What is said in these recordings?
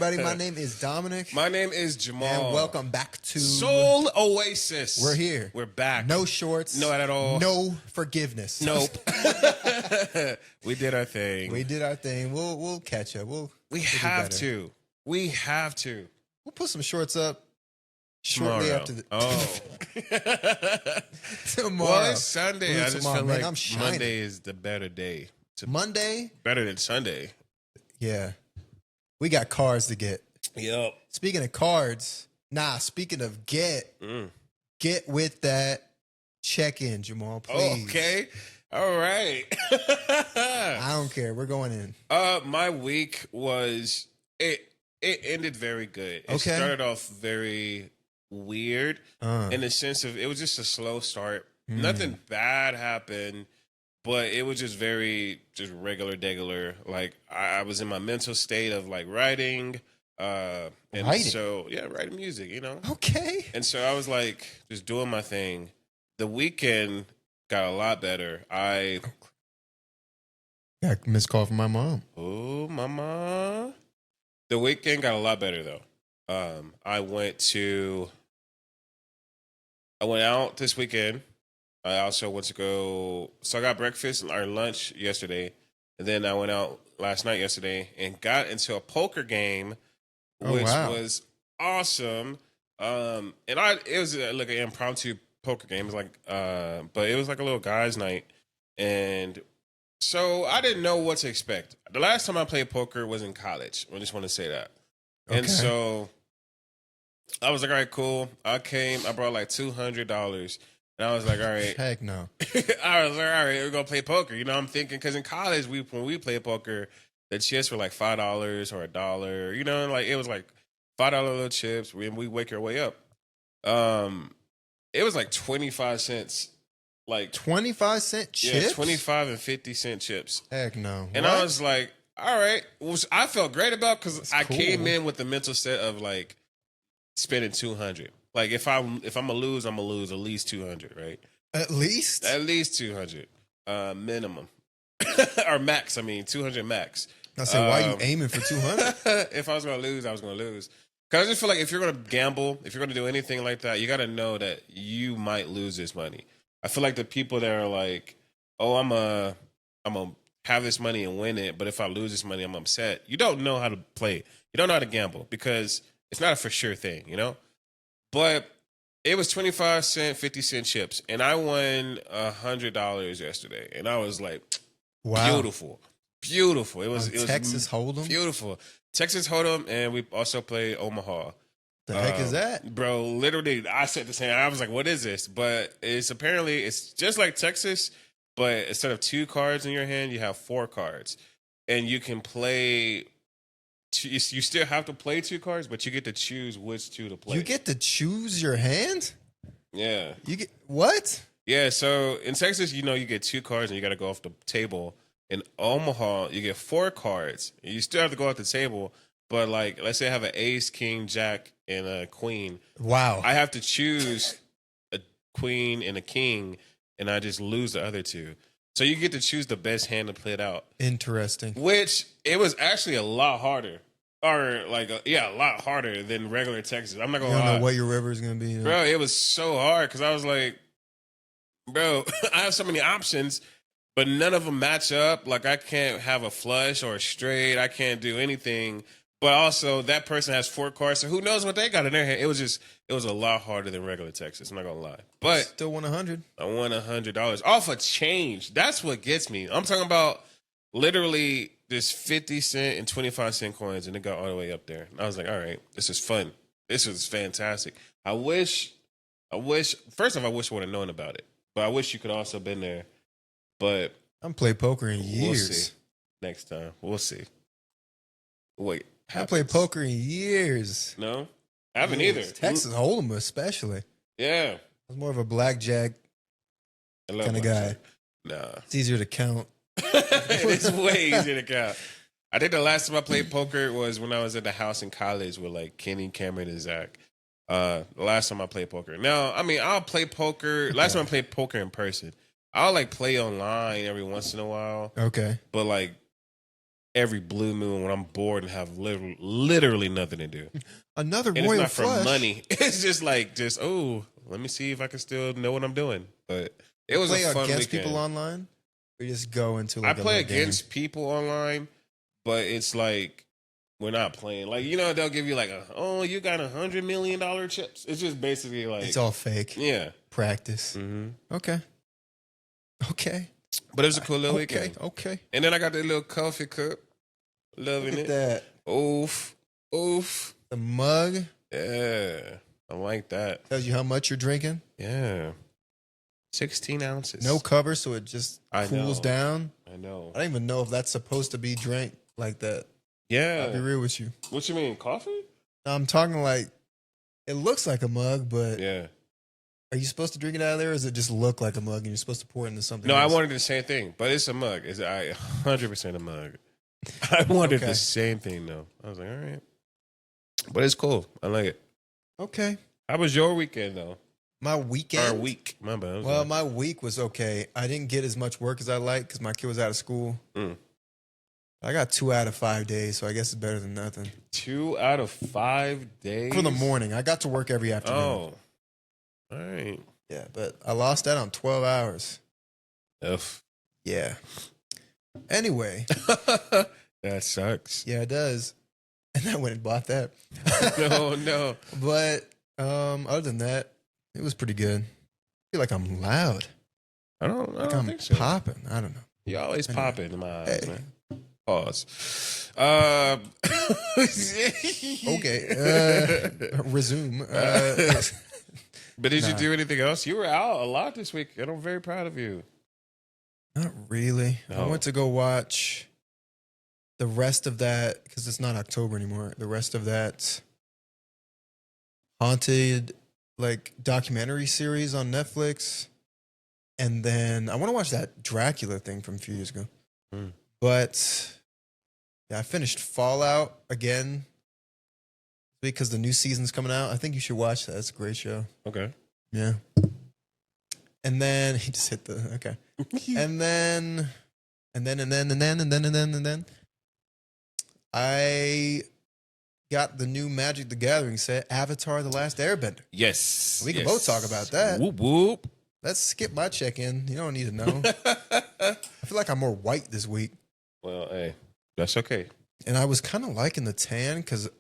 everybody. My name is Dominic. My name is Jamal. And welcome back to Soul Oasis. We're here. We're back. No shorts. No at all. No forgiveness. Nope. We did our thing. We did our thing. We'll catch up. We have to. We have to. We'll put some shorts up shortly after the. Tomorrow. Well, it's Sunday. I just feel like I'm Monday is the better day. Monday? Better than Sunday. Yeah. We got cards to get. Yep. Speaking of cards, speaking of get with that check-in, Jamal, please. Okay. All right. I don't care. We're going in. My week was it ended very good. It started off very weird in the sense of it was just a slow start. Nothing bad happened, but it was just very regular. Like I was in my mental state of like writing. Writing music, you know. Okay. And so I was like just doing my thing. The weekend got a lot better. I got a missed call from my mom. Oh, mama. The weekend got a lot better though. I went out this weekend. I also went to go. So I got breakfast or lunch yesterday, and then I went out last night yesterday and got into a poker game, which was awesome. It was like an impromptu poker game. It was like, but it was like a little guys' night, and so I didn't know what to expect. The last time I played poker was in college. I just want to say that. Okay. And so I was like, all right, cool. I brought like $200. And I was like, all right. Heck no. I was like, all right, we're going to play poker. You know, I'm thinking, because in college, when we played poker, the chips were like $5 or $1. You know, like it was like $5 little chips. We wake our way up. It was like 25 cents. Like 25-cent chips? Yeah, 25 and 50-cent chips. Heck no. And I was like, all right. Which I felt great about because I came in with the mental set of like spending 200. Like if I'm gonna lose, I'm gonna lose at least 200, right? At least 200 minimum or max. I mean 200 max. I said, why are you aiming for 200? If I was gonna lose, I was gonna lose. Because I just feel like if you're gonna gamble, if you're gonna do anything like that, you got to know that you might lose this money. I feel like the people that are like, oh, I'm gonna have this money and win it, but if I lose this money, I'm upset. You don't know how to play. You don't know how to gamble because it's not a for sure thing, you know? But it was 25-cent, 50-cent chips, and I won $100 yesterday, and I was like, wow, beautiful. It was Texas Hold'em, beautiful. Texas Hold'em, and we also played Omaha. The heck is that, bro? Literally, I said the same. I was like, "What is this?" But it's just like Texas, but instead of 2 cards in your hand, you have 4 cards, and you can play. You still have to play 2 cards, but you get to choose which 2 to play. You get to choose your hand? Yeah. You get what? Yeah. So in Texas, you get 2 cards, and you got to go off the table. In Omaha, you get 4 cards. You still have to go off the table. But like, let's say I have an ace, king, jack, and a queen. Wow. I have to choose a queen and a king, and I just lose the other 2. So you get to choose the best hand to play it out. Interesting. Which it was actually a lot harder. Or like, a lot harder than regular Texas. I'm not going to lie. You don't know what your river is going to be. Bro, it was so hard because I was like, bro, I have so many options, but none of them match up. Like I can't have a flush or a straight. I can't do anything. But also, that person has 4 cards, so who knows what they got in their hand? It was a lot harder than regular Texas. I'm not gonna lie, but still won 100. I won $100 off a change. That's what gets me. I'm talking about literally this 50-cent and 25-cent coins, and it got all the way up there. And I was like, all right, this is fun. This is fantastic. I wish. First off, I wish I would have known about it, but I wish you could also been there. But I'm played poker in years. We'll see. Next time, we'll see. Wait. I played poker in years. No, I haven't either. Texas Hold'em especially. Yeah. I was more of a blackjack kind of guy. Nah. It's easier to count. It's way easier to count. I think the last time I played poker was when I was at the house in college with like Kenny, Cameron, and Zach. The last time I played poker. Now, I mean, I'll play poker. Last time I played poker in person. I'll like play online every once in a while. Okay. But like every blue moon when I'm bored and have literally nothing to do. Another And royal it's not flush. for money. It's just let me see if I can still know what I'm doing. But it was play a fun against weekend. people online. We just go into I like play a little against people online, but it's like we're not playing. Like, they'll give you like you got $100 million chips. It's just basically like it's all fake. Yeah. Practice. Mm-hmm. Okay. But it was a cool little weekend. Okay. And then I got that little coffee cup. Loving Look at it. that. Oof. The mug. Yeah. I like that. Tells you how much you're drinking. Yeah. 16 ounces. No cover, so it just cools down. I know. I don't even know if that's supposed to be drank like that. Yeah. I'll be real with you. What you mean, coffee? I'm talking like, it looks like a mug, but Yeah. are you supposed to drink it out of there, or does it just look like a mug and you're supposed to pour it into something No, else? I wanted the same thing, but it's a mug. It's 100% a mug. I wanted the same thing, though. I was like, all right. But it's cool. I like it. Okay. How was your weekend, though? My weekend? Our week. My bad. Well, my week was okay. I didn't get as much work as I liked because my kid was out of school. I got 2 out of 5 days, so I guess it's better than nothing. 2 out of 5 days? For the morning. I got to work every afternoon. Oh. All right. Yeah, but I lost that on 12 hours. Ugh. Yeah. Anyway. That sucks. Yeah, it does. And I went and bought that. No. But other than that, it was pretty good. I feel like I'm loud. I don't I'm think so. popping. I don't know. You always popping in my eyes, Hey. man. Pause. Okay. Resume. But did you do anything else? You were out a lot this week, and I'm very proud of you. Not really. No. I went to go watch the rest of that, because it's not October anymore. The rest of that haunted documentary series on Netflix. And then I want to watch that Dracula thing from a few years ago. But yeah, I finished Fallout again because the new season's coming out. I think you should watch that. It's a great show. Okay. Yeah. And then he just hit the okay. and then I got the new Magic the Gathering set, Avatar: The Last Airbender. Yes. We can both talk about that. Whoop whoop. Let's skip my check-in. You don't need to know. I feel like I'm more white this week. Well, hey, that's okay. And I was kind of liking the tan because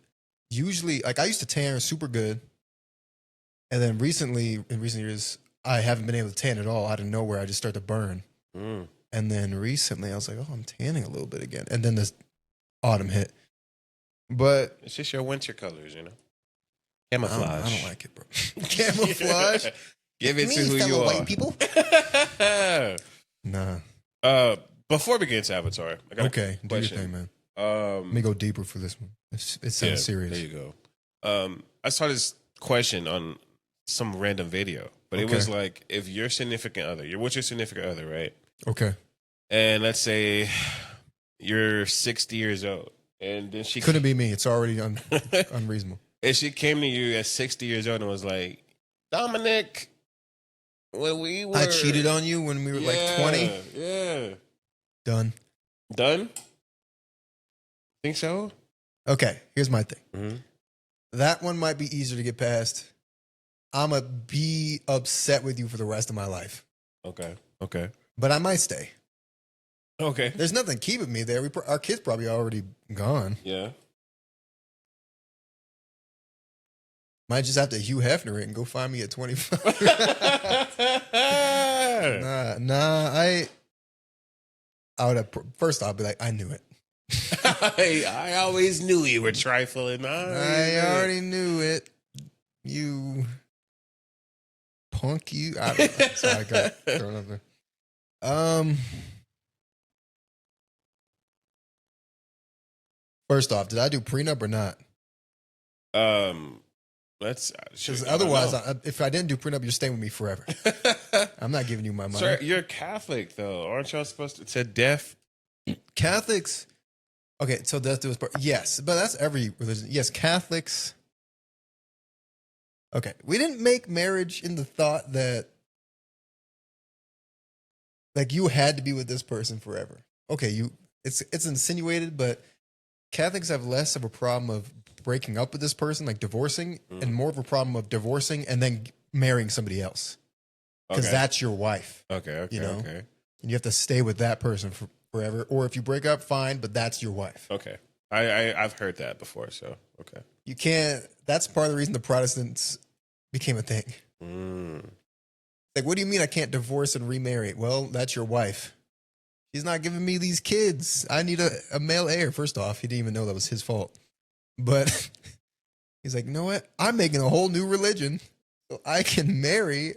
usually, I used to tan super good. And then in recent years, I haven't been able to tan at all. Out of nowhere, I just start to burn. And then recently, I was like, oh, I'm tanning a little bit again. And then this autumn hit. But it's just your winter colors, Camouflage. I don't like it, bro. Camouflage? Give it to who you are. White people? Nah. Before we get into Avatar, I got do a your question. thing, man. Let me go deeper for this one. It sounds serious. There you go. I saw this question on some random video, but it was like, if your significant other, what's your significant other, right? Okay. And let's say you're 60 years old, and then she couldn't be me. It's already unreasonable. And she came to you at 60 years old and was like, Dominic, when we were, I cheated on you when we were like 20. Yeah. Done. Think so? Okay, here's my thing. That one might be easier to get past. I'm going to be upset with you for the rest of my life. Okay. But I might stay. Okay. There's nothing keeping me there. Our kid's probably already gone. Yeah. Might just have to Hugh Hefner it and go find me at 25. I would have, first I'll be like, I knew it. I always knew you were trifling. I already knew it. You punk, you. I don't know. Sorry, I got thrown up there. First off, did I do prenup or not? Because otherwise, if I didn't do prenup, you're staying with me forever. I'm not giving you my money. Sir, you're Catholic, though. Aren't y'all supposed to? It's a death. Catholics. Okay, so death do us part. Yes, but that's every religion. Yes, Catholics. Okay, we didn't make marriage in the thought that like you had to be with this person forever. Okay, it's insinuated, but Catholics have less of a problem of breaking up with this person, like divorcing, and more of a problem of divorcing and then marrying somebody else. Because that's your wife. Okay. You know? Okay. And you have to stay with that person forever. Or if you break up, fine, but that's your wife. Okay. I've heard that before, so okay. You can't, that's part of the reason the Protestants became a thing. Like, what do you mean I can't divorce and remarry? Well, that's your wife. She's not giving me these kids. I need a male heir. First off, he didn't even know that was his fault. But he's like, you know what? I'm making a whole new religion so I can marry.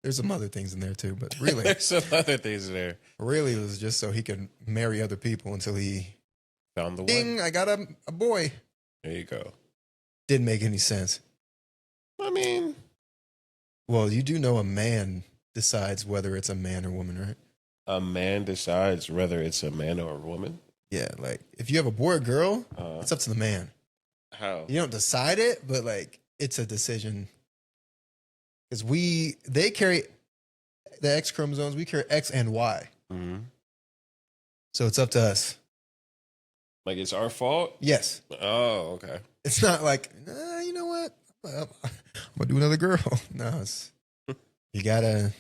There's some other things in there too, but really. There's some other things in there. Really, it was just so he could marry other people until he Found the ding, one. I got a boy. There you go. Didn't make any sense. I mean, well, you do know a man decides whether it's a man or woman, right? a man decides whether it's a man or a woman. Yeah, like if you have a boy or girl, it's up to the man. How? You don't decide it, but like it's a decision. Because they carry the X chromosomes, we carry X and Y. Mm-hmm. So it's up to us. Like it's our fault? Yes. Oh, okay. It's not like, you know what? I'm gonna do another girl. No, it's you gotta.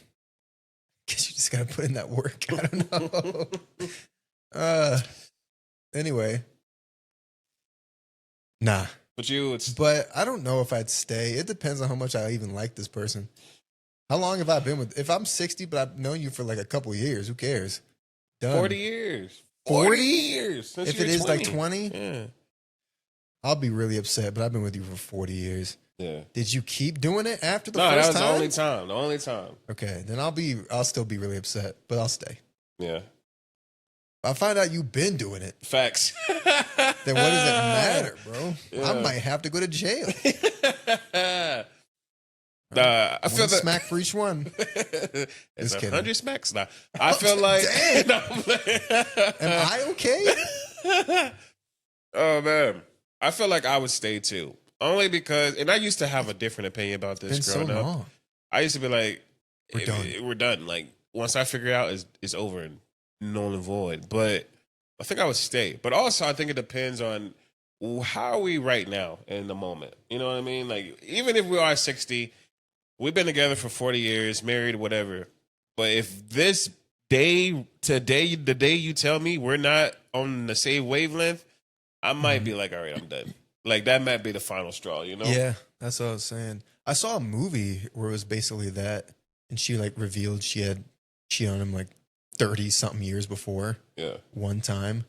Guess you just gotta put in that work. I don't know. Anyway, nah. But I don't know if I'd stay. It depends on how much I even like this person. How long have I been with? If I'm 60, but I've known you for like a couple of years, who cares? Done. 40 years. 40 years. Since if it is 20. like 20, yeah. I'll be really upset. But I've been with you for 40 years. Yeah. Did you keep doing it after the No, first that was time? the only time. The only time. Okay, then I'll still be really upset, but I'll stay. Yeah. If I find out you've been doing it, Facts. then what does it matter, bro? Yeah. I might have to go to jail. I feel that smack for each one. It's kidding. 100 smacks now. I feel like Damn. Am I okay? Oh man, I feel like I would stay too. Only because, and I used to have a different opinion about this Been growing so up. long. I used to be like, We're done. We're done. Like once I figure it out, it's over and null and void. But I think I would stay. But also, I think it depends on how are we right now in the moment. You know what I mean? Like even if we are 60, we've been together for 40 years, married, whatever. But if this day today, the day you tell me we're not on the same wavelength, I might be like, all right, I'm done. Like that might be the final straw, you know? Yeah, that's what I was saying. I saw a movie where it was basically that, and she like revealed she had cheated on him like 30 something years before. Yeah. One time,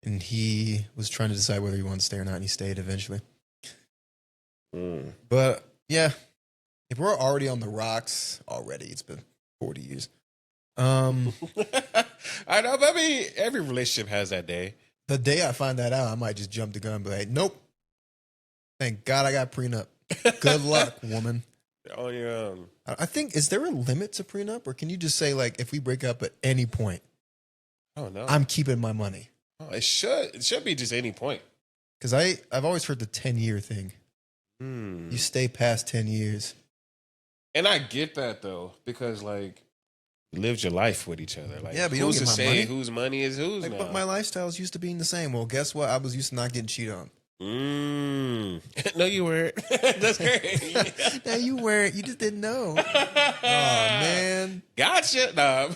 and he was trying to decide whether he wanted to stay or not, and he stayed eventually. But yeah, if we're already on the rocks already, it's been 40 years. I know, but I mean, every relationship has that day. The day I find that out, I might just jump the gun and be like, nope. Thank God I got prenup. Good luck, woman. Oh, yeah. I think, is there a limit to prenup? Or can you just say, like, if we break up at any point, Oh, no. I'm keeping my money? Oh, it should be just any point. Because I've always heard the 10-year thing. You stay past 10 years. And I get that, though, because, like, you lived your life with each other. Like, Yeah, but you don't who's get to my say money. whose money is whose Like, now? but my lifestyle is used to being the same. Well, guess what? I was used to not getting cheated on. No, you weren't. That's great. No, you weren't. You just didn't know. Oh, man. Gotcha. Nah.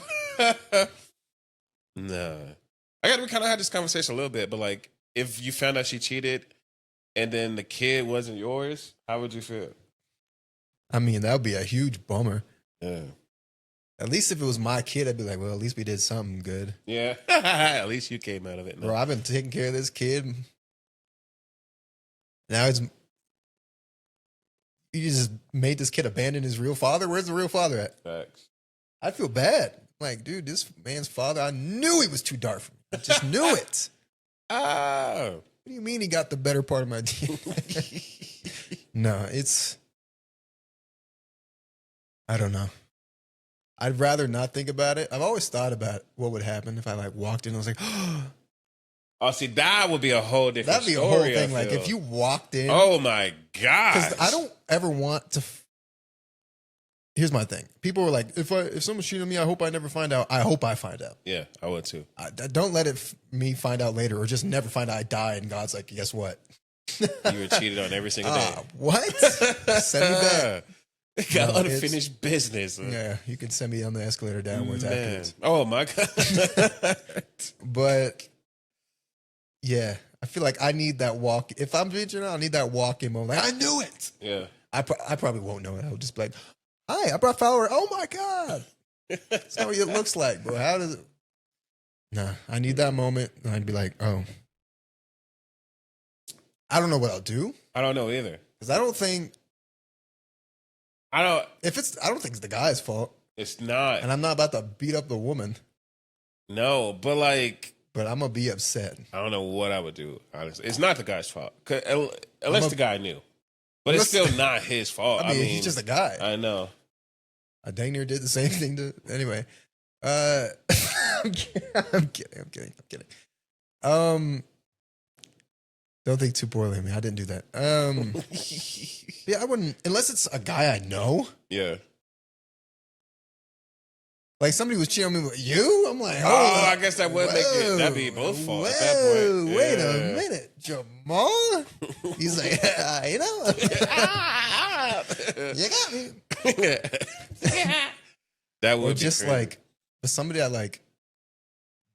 Nah. We kind of had this conversation a little bit, but like, if you found out she cheated and then the kid wasn't yours, how would you feel? I mean, that would be a huge bummer. Yeah. At least if it was my kid, I'd be like, well, at least we did something good. Yeah. At least you came out of it. Bro, I've been taking care of this kid. Now you just made this kid abandon his real father. Where's the real father at? Facts. I feel bad. Like, dude, this man's father, I knew he was too dark for me. I just knew it. Oh. What do you mean he got the better part of my DNA? No, I don't know. I'd rather not think about it. I've always thought about what would happen if I like walked in and was like, Oh, see, that would be a whole different that'd be a story, whole I thing. Like feel. if you walked in. Oh my God. Because I don't ever want to. here's my thing. People were like, if someone's cheating on me, I hope I never find out. I hope I find out. Yeah, I would too. Don't let me find out later, or just never find out I died and God's like, guess what? You were cheated on every single day. What? Send me back. Got unfinished business. Yeah, you can send me on the escalator downwards afterwards. Oh my God. But yeah, I feel like I need that walk. If I'm bitching, I need that walk-in moment. Like, I knew it. Yeah. I probably won't know it. I'll just be like, hi, I brought flour. Oh my God. That's not what it looks like, bro. How does it? Nah, I need that moment. And I'd be like, oh. I don't know what I'll do. I don't know either. Because I don't think it's the guy's fault. It's not. And I'm not about to beat up the woman. No, but like. But I'm going to be upset. I don't know what I would do, honestly. It's not the guy's fault. Unless the guy knew. But it's still not his fault. I mean, he's just a guy. I know. I dang near did the same thing to. Anyway. I'm kidding. Don't think too poorly of me. I didn't do that. Yeah, I wouldn't, unless it's a guy I know. Yeah. Like somebody was cheating on me with you. I'm like, I guess that would make it. That'd be both fault at that point. Yeah. Wait a minute, Jamal. He's like, you know, you got me. That would or be just crazy. like, but somebody I like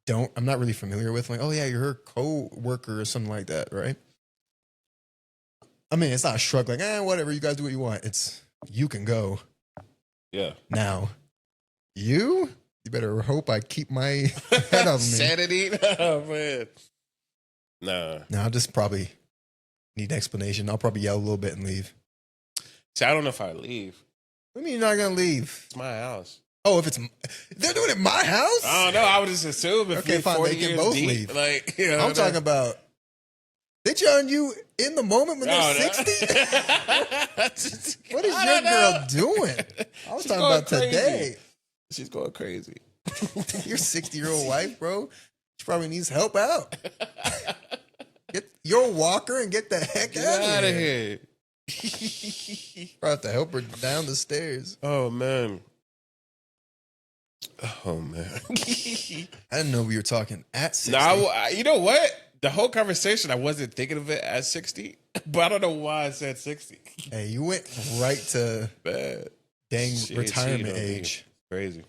I'm not really familiar with. Like, oh yeah, you're her co-worker or something like that, right? I mean, it's not a shrug like, whatever, you guys do what you want. It's, you can go. Yeah. Now, you better hope I keep my head on me. Sanity? Oh, man. Nah. Now, I'll just probably need explanation. I'll probably yell a little bit and leave. See, I don't know if I leave. What do you mean you're not going to leave? It's my house. Oh, if they're doing it in my house? I don't know. I would just assume if okay, fine, 40 they can years both deep, leave. Like, you know, I'm talking about, they cheating on you in the moment when they're 60? What is your girl doing? I was talking about crazy. Today. She's going crazy. Your 60-year-old wife, bro, she probably needs help out. Get your walker and get the heck out of here. Probably have to help her down the stairs. Oh, man. I didn't know we were talking at 60. No, you know what? The whole conversation, I wasn't thinking of it as 60, but I don't know why I said 60. Hey, you went right to dang retirement age. Crazy.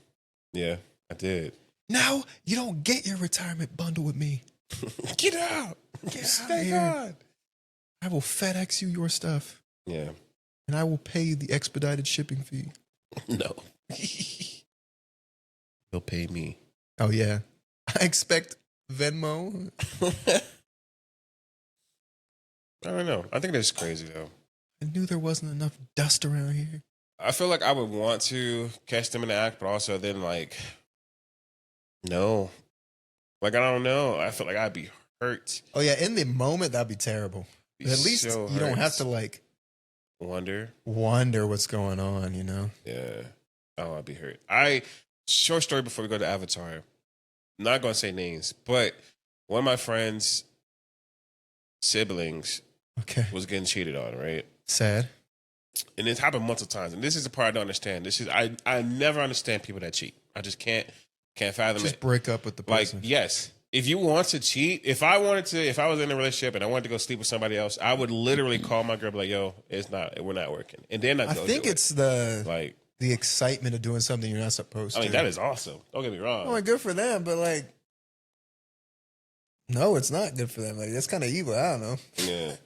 Yeah, I did. Now you don't get your retirement bundle with me. Get out. Stay here. I will FedEx you your stuff. Yeah. And I will pay the expedited shipping fee. No. He'll pay me. Oh, yeah. I expect Venmo. I don't know. I think that's crazy, though. I knew there wasn't enough dust around here. I feel like I would want to catch them in the act, but also then, like, no. Like, I don't know. I feel like I'd be hurt. Oh, yeah. In the moment, that'd be terrible. At least so you don't hurt. have to, like, wonder what's going on, you know? Yeah. Oh, I'd be hurt. Short story before we go to Avatar. I'm not going to say names, but one of my friends' siblings was getting cheated on, right? Sad. And it's happened multiple times. And this is the part I don't understand. I never understand people that cheat. I just can't fathom it. Just break up with the person. Like, yes. If you want to cheat, if I was in a relationship and I wanted to go sleep with somebody else, I would literally call my girl and be like, yo, we're not working. And then I think it's the excitement of doing something you're not supposed to. I mean, that is awesome. Don't get me wrong. Oh, good for them, but like, no, it's not good for them. Like, that's kind of evil. I don't know. Yeah.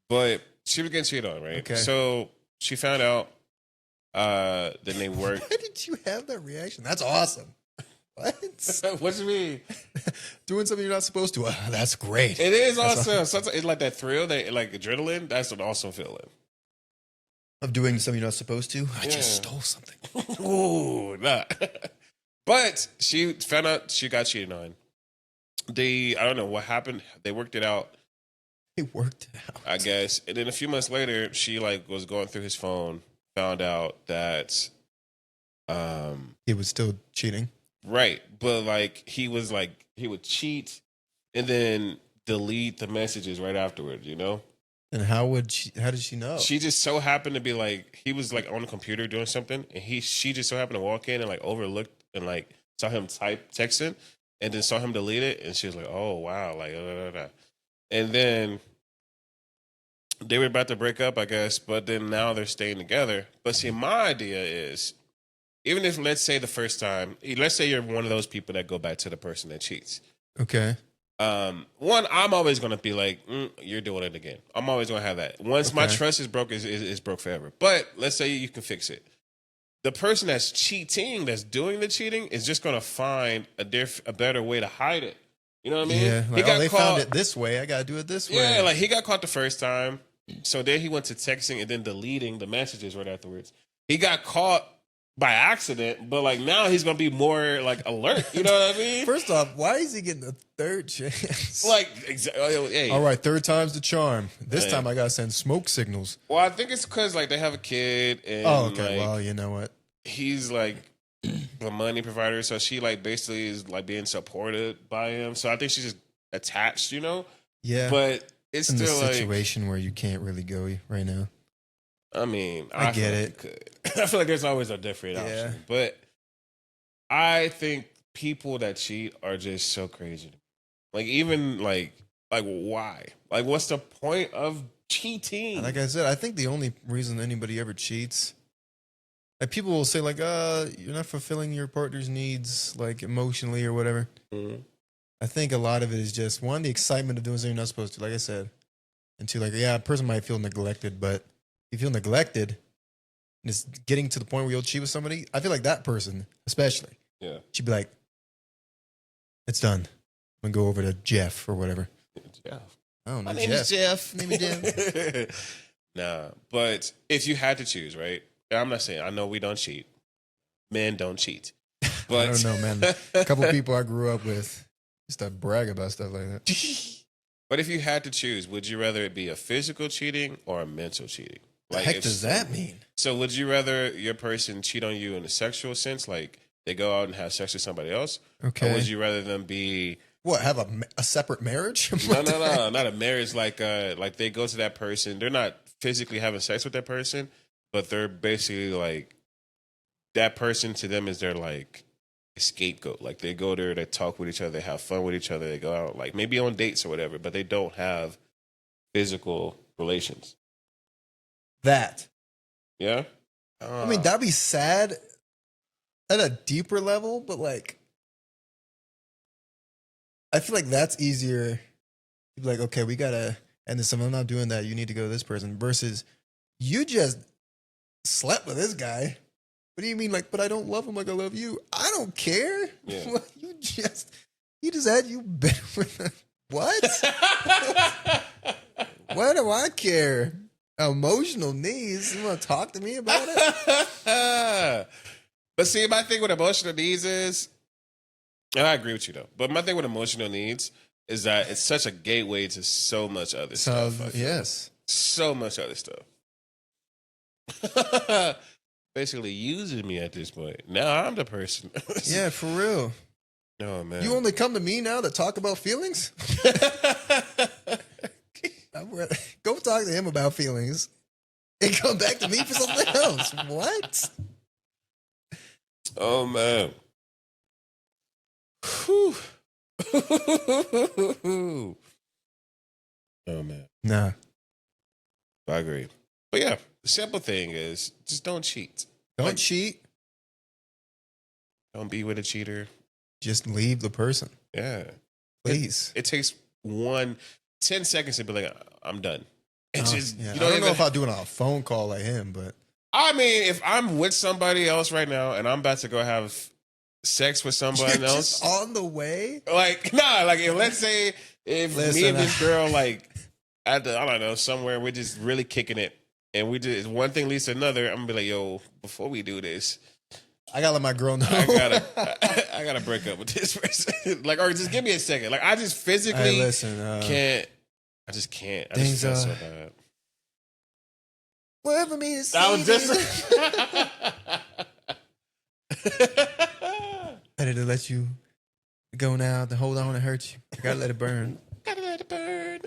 But she was getting cheated on, right? Okay. So she found out that they worked. Why did you have that reaction? That's awesome. What? What do you mean? Doing something you're not supposed to. That's great. It is awesome. Sometimes it's like that thrill, like adrenaline. That's an awesome feeling. Of doing something you're not supposed to? I just stole something. Ooh, nah. But she found out she got cheated on. I don't know what happened. They worked it out. I guess. And then a few months later, she was going through his phone, found out that he was still cheating. Right. But he would cheat and then delete the messages right afterwards, you know? And how did she know? She just so happened to be like, he was like on the computer doing something, and she just so happened to walk in and like overlooked and like saw him type texting, and then saw him delete it, and she was like, oh wow, like and then they were about to break up, I guess, but then now they're staying together. But see, my idea is, even if let's say the first time, let's say you're one of those people that go back to the person that cheats. Okay. One, I'm always gonna be like, you're doing it again. I'm always gonna have that. Once my trust is broke, is broke forever. But let's say you can fix it. The person that's cheating, that's doing the cheating, is just gonna find a better way to hide it. You know what I mean? Yeah. Like, they found it this way. I gotta do it this way. Yeah, like he got caught the first time, so then he went to texting and then deleting the messages right afterwards. He got caught by accident, but like now he's gonna be more like alert. You know what I mean? First off, why is he getting a third chance? Like, hey. All right, third time's the charm. This time I gotta send smoke signals. Well, I think it's because like they have a kid, and okay. Like, well, you know what? he's like the money provider, so she like basically is like being supported by him. So I think she's just attached, you know. Yeah, but it's in still the situation where you can't really go right now. I mean, I get it. Could. I feel like there's always a different option, but I think people that cheat are just so crazy. Like even like why? Like what's the point of cheating? Like I said, I think the only reason anybody ever cheats, like people will say like, you're not fulfilling your partner's needs, like emotionally or whatever. Mm-hmm. I think a lot of it is just one, the excitement of doing something you're not supposed to, like I said, and two, like a person might feel neglected, but if you feel neglected and it's getting to the point where you'll cheat with somebody, I feel like that person, especially, she'd be like, it's done. I'm gonna go over to Jeff or whatever. Jeff. I don't know. My name is Jeff. Name is Jeff. Nah, but if you had to choose, right? I'm not saying, I know we don't cheat. Men don't cheat. But I don't know, man. A couple of people I grew up with used to brag about stuff like that. But if you had to choose, would you rather it be a physical cheating or a mental cheating? Like, the heck does that mean? So would you rather your person cheat on you in a sexual sense, like they go out and have sex with somebody else? Okay. Or would you rather them be... What, have a separate marriage? No, not a marriage. Like they go to that person. They're not physically having sex with that person, but they're basically like, that person to them is their like scapegoat. Like they go there, they talk with each other, they have fun with each other, they go out like maybe on dates or whatever, but they don't have physical relations. That. Yeah? I mean, that'd be sad at a deeper level, but like, I feel like that's easier. You'd be like, okay, we gotta end this. I'm not doing that. You need to go to this person. Versus, you just slept with this guy. What do you mean? Like, but I don't love him like I love you. I don't care. Yeah. you just had you been with what? Why do I care? Emotional needs. You want to talk to me about it? But see, my thing with emotional needs is, and I agree with you though, but my thing with emotional needs is that it's such a gateway to so much other stuff. Yes. So much other stuff. Basically using me at this point. Now I'm the person. Yeah, for real. No, man. You only come to me now to talk about feelings? Go talk to him about feelings and come back to me for something else. What? Oh, man. Whew. Oh, man. Nah. I agree. But yeah, the simple thing is just don't cheat. Don't cheat. Don't be with a cheater. Just leave the person. Yeah. Please. It takes 10 seconds to be like, I'm done. It's just, yeah. you I don't know if I'll do it on a phone call like him, but. I mean, if I'm with somebody else right now and I'm about to go have sex with somebody else. Just on the way? Like, nah, like, let's say if me and this girl, like, I don't know, somewhere, we're just really kicking it. And we just, one thing leads to another. I'm going to be like, yo, before we do this, I gotta let my girl know. I gotta break up with this person. Like, or just give me a second. Like, I just physically can't. I just can't. I just feel so bad. Whatever me to That was just. Better to let you go now than hold on and hurt you. I gotta let it burn. Gotta let it burn.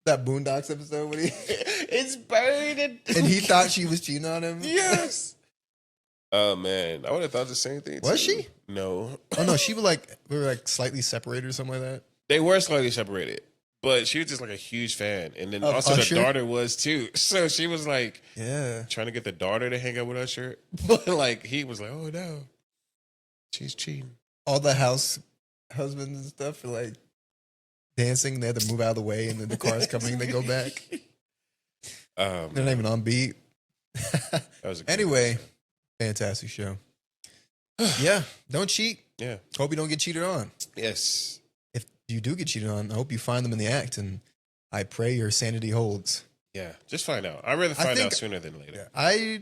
That Boondocks episode when he It's buried in. and he thought she was cheating on him. Yes. Oh man, I would have thought the same thing. Was too. she? No. Oh no, we were like slightly separated or something like that. They were slightly separated, but she was just like a huge fan, and then Of also Usher? the daughter was too. So she was like Yeah. trying to get the daughter to hang out with Usher, but like he was like, "Oh no, she's cheating." All the house husbands and stuff are like dancing. They had to move out of the way, and then the car's coming. They go back. They're not even on beat. That was a good Anyway, fantastic show. Yeah, don't cheat. Yeah. Hope you don't get cheated on. Yes. If you do get cheated on, I hope you find them in the act, and I pray your sanity holds. Yeah. Just find out. I'd rather find out sooner than later. I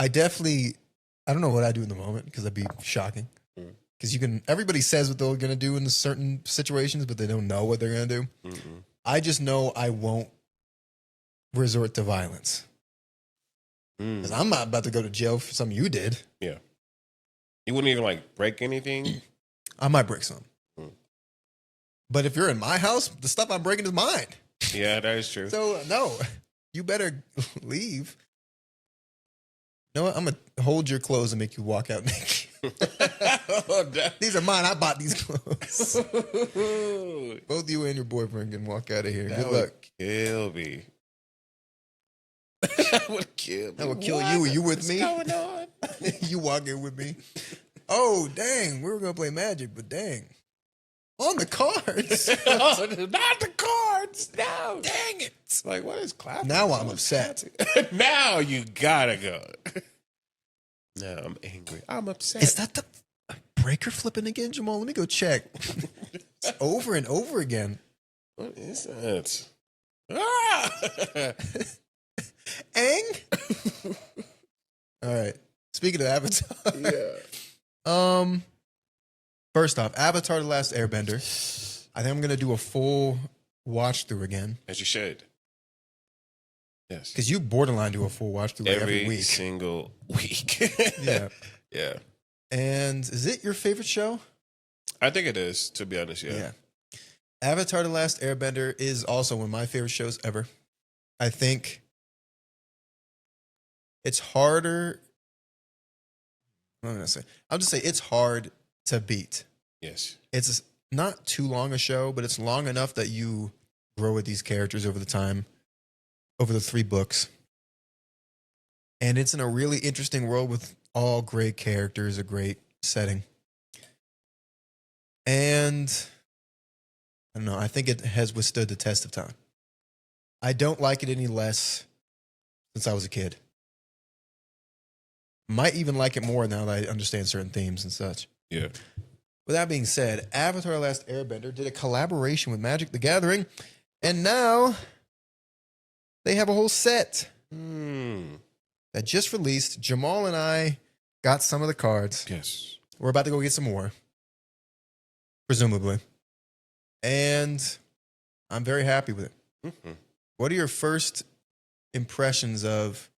definitely, I don't know what I do in the moment because that'd be shocking. Because everybody says what they're going to do in certain situations, but they don't know what they're going to do. Mm-mm. I just know I won't resort to violence. Because I'm not about to go to jail for something you did. Yeah. You wouldn't even like break anything? I might break some. But if you're in my house, the stuff I'm breaking is mine. Yeah, that is true. So, no, you better leave. You know what? I'm going to hold your clothes and make you walk out naked. These are mine. I bought these clothes. Both you and your boyfriend can walk out of here. Good luck. Kill me. That would kill me. That would kill you. Are you with me? What's going on? You walk in with me. Oh, dang. We were going to play Magic, but dang. On the cards. Oh, not the cards. No. Dang it. Like, what is clapping? Now I'm upset. Now you gotta go. Now I'm angry. I'm upset. Is that the breaker flipping again, Jamal? Let me go check. It's over and over again. What is that? Ah! Ang? All right. Speaking of Avatar. Yeah. First off, Avatar: The Last Airbender. I think I'm gonna do a full watch through again. As you should. Yes. Because you borderline do a full watch through every week. Single week. Yeah. Yeah. And is it your favorite show? I think it is, to be honest, yeah. Avatar: The Last Airbender is also one of my favorite shows ever. I think it's harder. What am I gonna say? I'll just say it's hard to beat. Yes. It's not too long a show, but it's long enough that you grow with these characters over the time, over the 3 books. And it's in a really interesting world with all great characters, a great setting. And I don't know, I think it has withstood the test of time. I don't like it any less since I was a kid. Might even like it more now that I understand certain themes and such. Yeah. With that being said, Avatar: The Last Airbender did a collaboration with Magic the Gathering, and now they have a whole set that just released. Jamal and I got some of the cards. Yes. We're about to go get some more, presumably. And I'm very happy with it. Mm-hmm. What are your first impressions of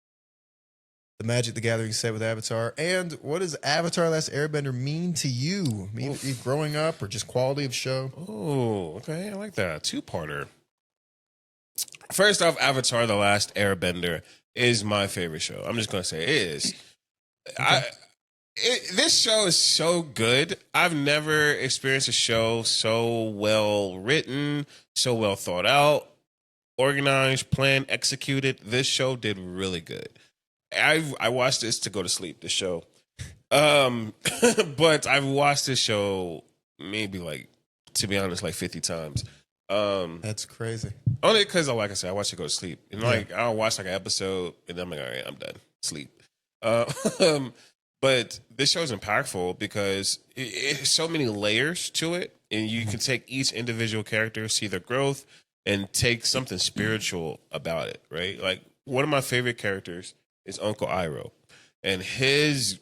the Magic the Gathering set with Avatar? And what does Avatar: Last Airbender mean to you? Mean to you growing up or just quality of show? Oh, okay. I like that. 2-parter. First off, Avatar: The Last Airbender is my favorite show. I'm just going to say it is. Okay. This show is so good. I've never experienced a show so well written, so well thought out, organized, planned, executed. This show did really good. I watched this to go to sleep, this show. But I've watched this show maybe like, to be honest, like 50 times. That's crazy. Only because, like I said, I watch it go to sleep. And like, Yeah. I'll watch like an episode and then I'm like, all right, I'm done. Sleep. But this show is impactful because it has so many layers to it. And you can take each individual character, see their growth, and take something spiritual about it, right? Like, one of my favorite characters is Uncle Iroh. And his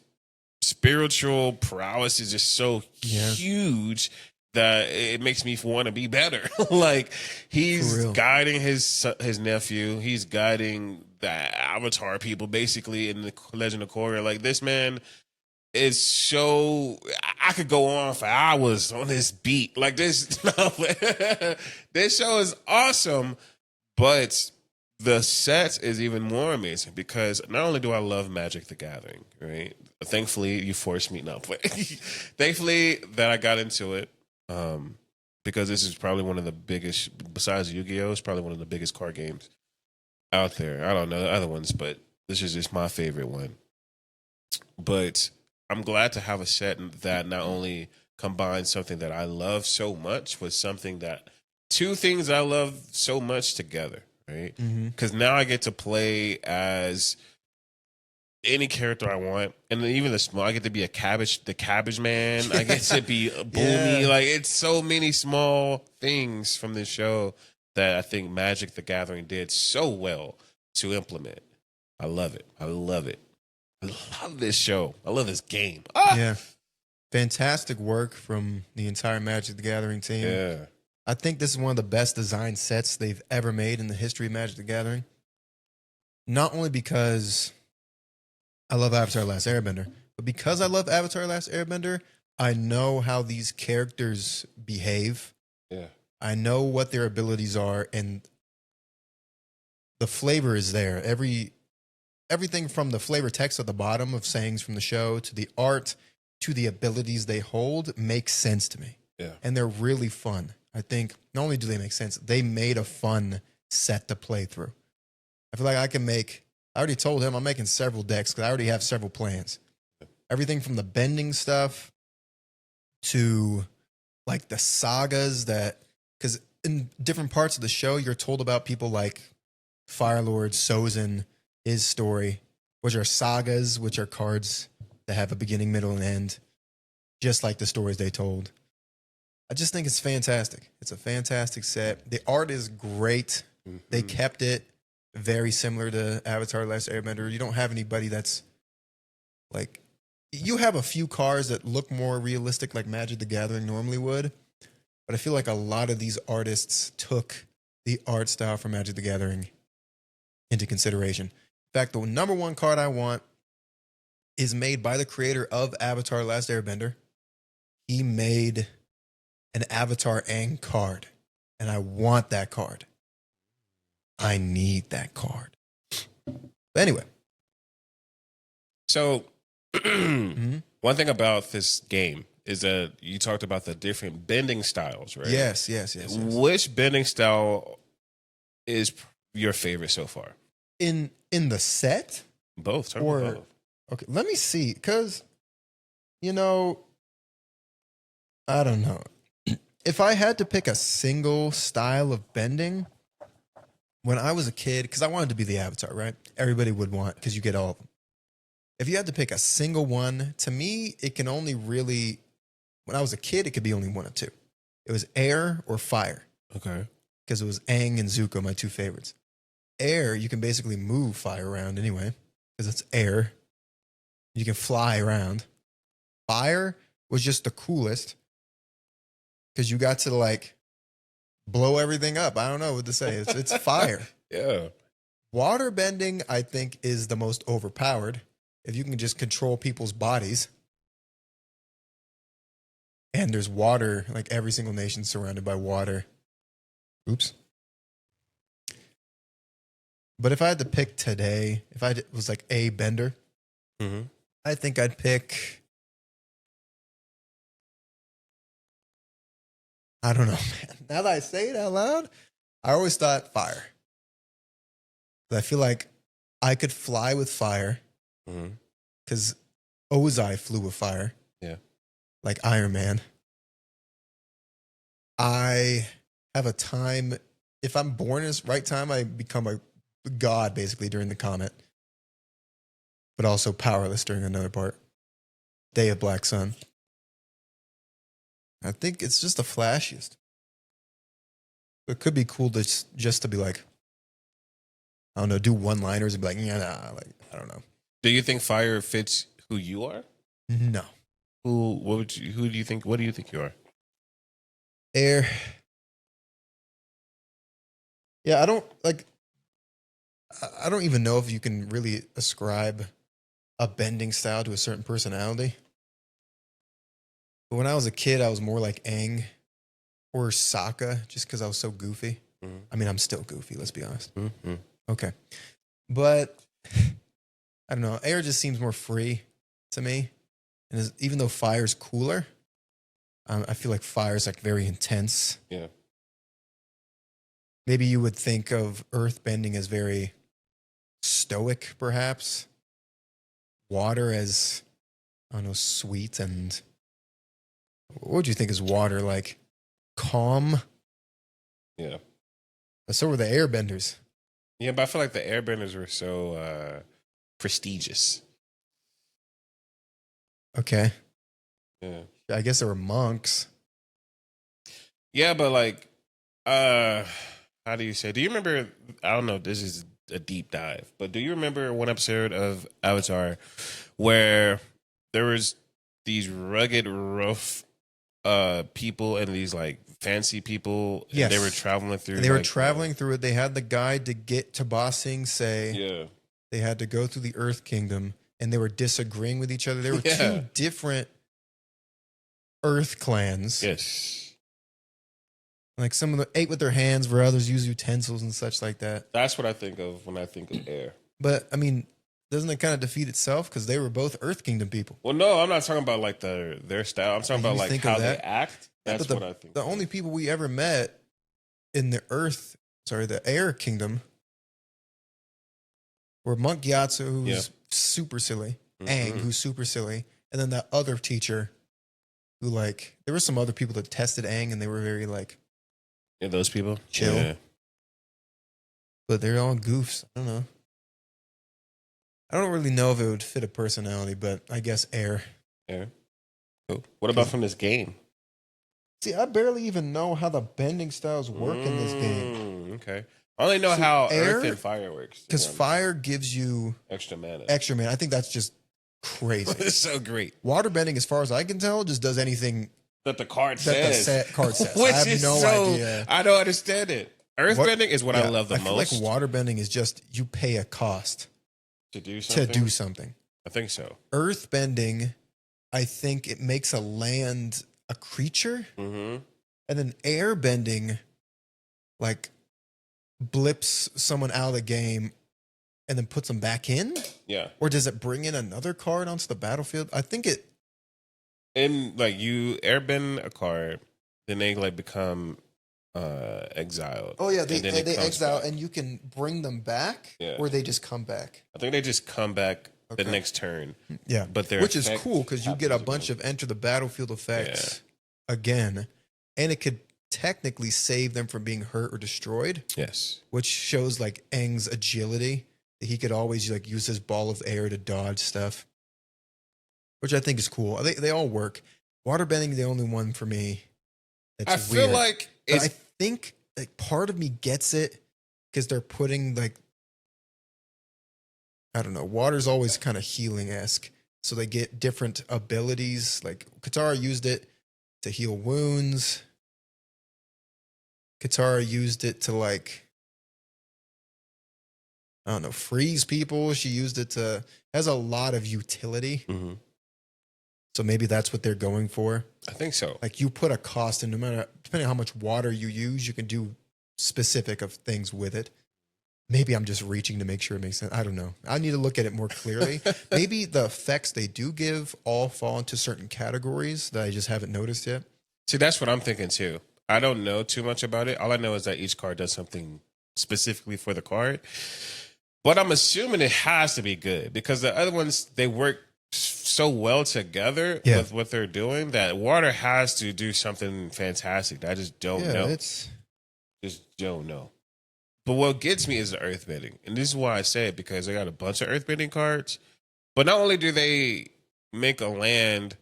spiritual prowess is just so huge that it makes me want to be better. Like, he's guiding his nephew. He's guiding the Avatar people, basically, in the Legend of Korra. Like, this man is so I could go on for hours on this beat. Like this this show is awesome, but the set is even more amazing because not only do I love Magic the Gathering, right? Thankfully you forced me not play. Thankfully that I got into it. Because this is probably one of the biggest besides Yu-Gi-Oh! It's probably one of the biggest card games out there. I don't know the other ones, but this is just my favorite one. But I'm glad to have a set that not only combines something that I love so much with something that two things I love so much together, right? Because now I get to play as any character I want, and then even the small, I get to be the cabbage man. I get to be a Boomy. Like it's so many small things from this show that I think Magic the Gathering did so well to implement. I love it. I love it. I love this show. I love this game. Yeah, fantastic work from the entire Magic the Gathering team. Yeah, I think this is one of the best design sets they've ever made in the history of Magic the Gathering. Not only because I love Avatar Last Airbender, but because I love Avatar Last Airbender, I know how these characters behave. yeah. I know what their abilities are, and the flavor is there. Everything from the flavor text at the bottom of sayings from the show to the art to the abilities they hold makes sense to me. Yeah. And they're really fun. I think not only do they make sense, they made a fun set to play through. I feel like I already told him I'm making several decks because I already have several plans. Everything from the bending stuff to like the sagas because in different parts of the show, you're told about people like Firelord, Sozin, his story, which are sagas, which are cards that have a beginning, middle, and end, just like the stories they told. I just think it's fantastic. It's a fantastic set. The art is great. They kept it very similar to Avatar Last Airbender. You don't have anybody that's like, you have a few cards that look more realistic like Magic the Gathering normally would, but I feel like a lot of these artists took the art style from Magic the Gathering into consideration. In fact, the number one card I want is made by the creator of Avatar Last Airbender. He made an Avatar Aang card, and I want that card. I need that card. But anyway. So, one thing about this game is that you talked about the different bending styles, right? Yes. Which bending style is your favorite so far? In the set? Both. Or, okay, let me see. Because, I don't know. If I had to pick a single style of bending, when I was a kid, because I wanted to be the Avatar, right? Everybody would want, because you get all of them. If you had to pick a single one, to me, it can only really, when I was a kid, it could be only one of two. It was air or fire. Okay. Because it was Aang and Zuko, my two favorites. Air, you can basically move fire around anyway, because it's air. You can fly around. Fire was just the coolest, because you got to like blow everything up. I don't know what to say. It's fire. Yeah. Waterbending, I think, is the most overpowered. If you can just control people's bodies. And there's water, like every single nation surrounded by water. Oops. But if I had to pick today, if I was like a bender, I think I'd pick, I don't know, man. Now that I say it out loud, I always thought fire. But I feel like I could fly with fire because Ozai flew with fire. Yeah. Like Iron Man. I have a time, if I'm born in the right time, I become a god basically during the comet, but also powerless during another part. Day of Black Sun. I think it's just the flashiest. It could be cool to just to be like, I don't know, do one-liners and be like, nah, like, I don't know. Do you think fire fits who you are? No. What do you think you are? Air. Yeah, I don't even know if you can really ascribe a bending style to a certain personality. But when I was a kid, I was more like Aang or Sokka, just because I was so goofy. Mm-hmm. I mean, I'm still goofy. Let's be honest. Mm-hmm. Okay, but I don't know. Air just seems more free to me, and even though fire's cooler, I feel like fire's like very intense. Yeah. Maybe you would think of earth bending as very stoic, perhaps. Water as, I don't know, sweet and what would you think is water? Like calm? Yeah. But so were the airbenders. Yeah, but I feel like the airbenders were so prestigious. Okay. Yeah. I guess they were monks. Yeah, but like, how do you say? Do you remember? I don't know. This is a deep dive, but do you remember one episode of Avatar where there was these rugged, rough people and these like fancy people? Yes. And they were traveling through. And they were traveling through it. They had the guide to get to Ba Sing Se. Yeah. They had to go through the Earth Kingdom, and they were disagreeing with each other. There were two different Earth clans. Yes. Like some of them ate with their hands, where others use utensils and such like that. That's what I think of when I think of air. But I mean, doesn't it kind of defeat itself because they were both Earth Kingdom people? Well, no, I'm not talking about like their style. I'm talking about like how they act. That's what I think. The only people we ever met in the the Air Kingdom, were Monk Gyatso, who's super silly, Aang, who's super silly, and then that other teacher, who like there were some other people that tested Aang, and they were very like. Yeah, those people chill. Yeah. But they're all goofs. I don't know. I don't really know if it would fit a personality, but I guess air. Air. Cool. What about from this game? See, I barely even know how the bending styles work in this game. Okay. I only know how earth and fire works. Because fire gives you extra mana. I think that's just crazy. It's so great. Waterbending, as far as I can tell, just does anything that the card says. Card says. Which I have is no idea. I don't understand it. Earthbending is what I love the most. I feel like waterbending is just you pay a cost to do something. I think so. Earthbending, I think it makes a land a creature, and then airbending, like blips someone out of the game and then puts them back in. Yeah. Or does it bring in another card onto the battlefield? I think it. And like you airbend a card, then they like become exiled. Oh yeah, they exile back. And you can bring them back, or they just come back. I think they just come back the next turn. Yeah, but which is cool because you get a bunch of enter the battlefield effects again, and it could technically save them from being hurt or destroyed. Yes, which shows like Aang's agility. He could always like use his ball of air to dodge stuff, which I think is cool. They all work. Waterbending is the only one for me. I feel weird. like I think like part of me gets it because they're putting like, I don't know, water's always kind of healing-esque. So they get different abilities. Like Katara used it to heal wounds. Katara used it to like, I don't know, freeze people. She used it to, has a lot of utility. So maybe that's what they're going for. I think so. Like you put a cost in, no matter, depending on how much water you use, you can do specific of things with it. Maybe I'm just reaching to make sure it makes sense. I don't know. I need to look at it more clearly. Maybe the effects they do give all fall into certain categories that I just haven't noticed yet. See, that's what I'm thinking too. I don't know too much about it. All I know is that each card does something specifically for the card. But I'm assuming it has to be good because the other ones, they work so well together with what they're doing that water has to do something fantastic that I just don't know. Just don't know. But what gets me is the earthbending. And this is why I say it, because they got a bunch of earthbending cards. But not only do they make a land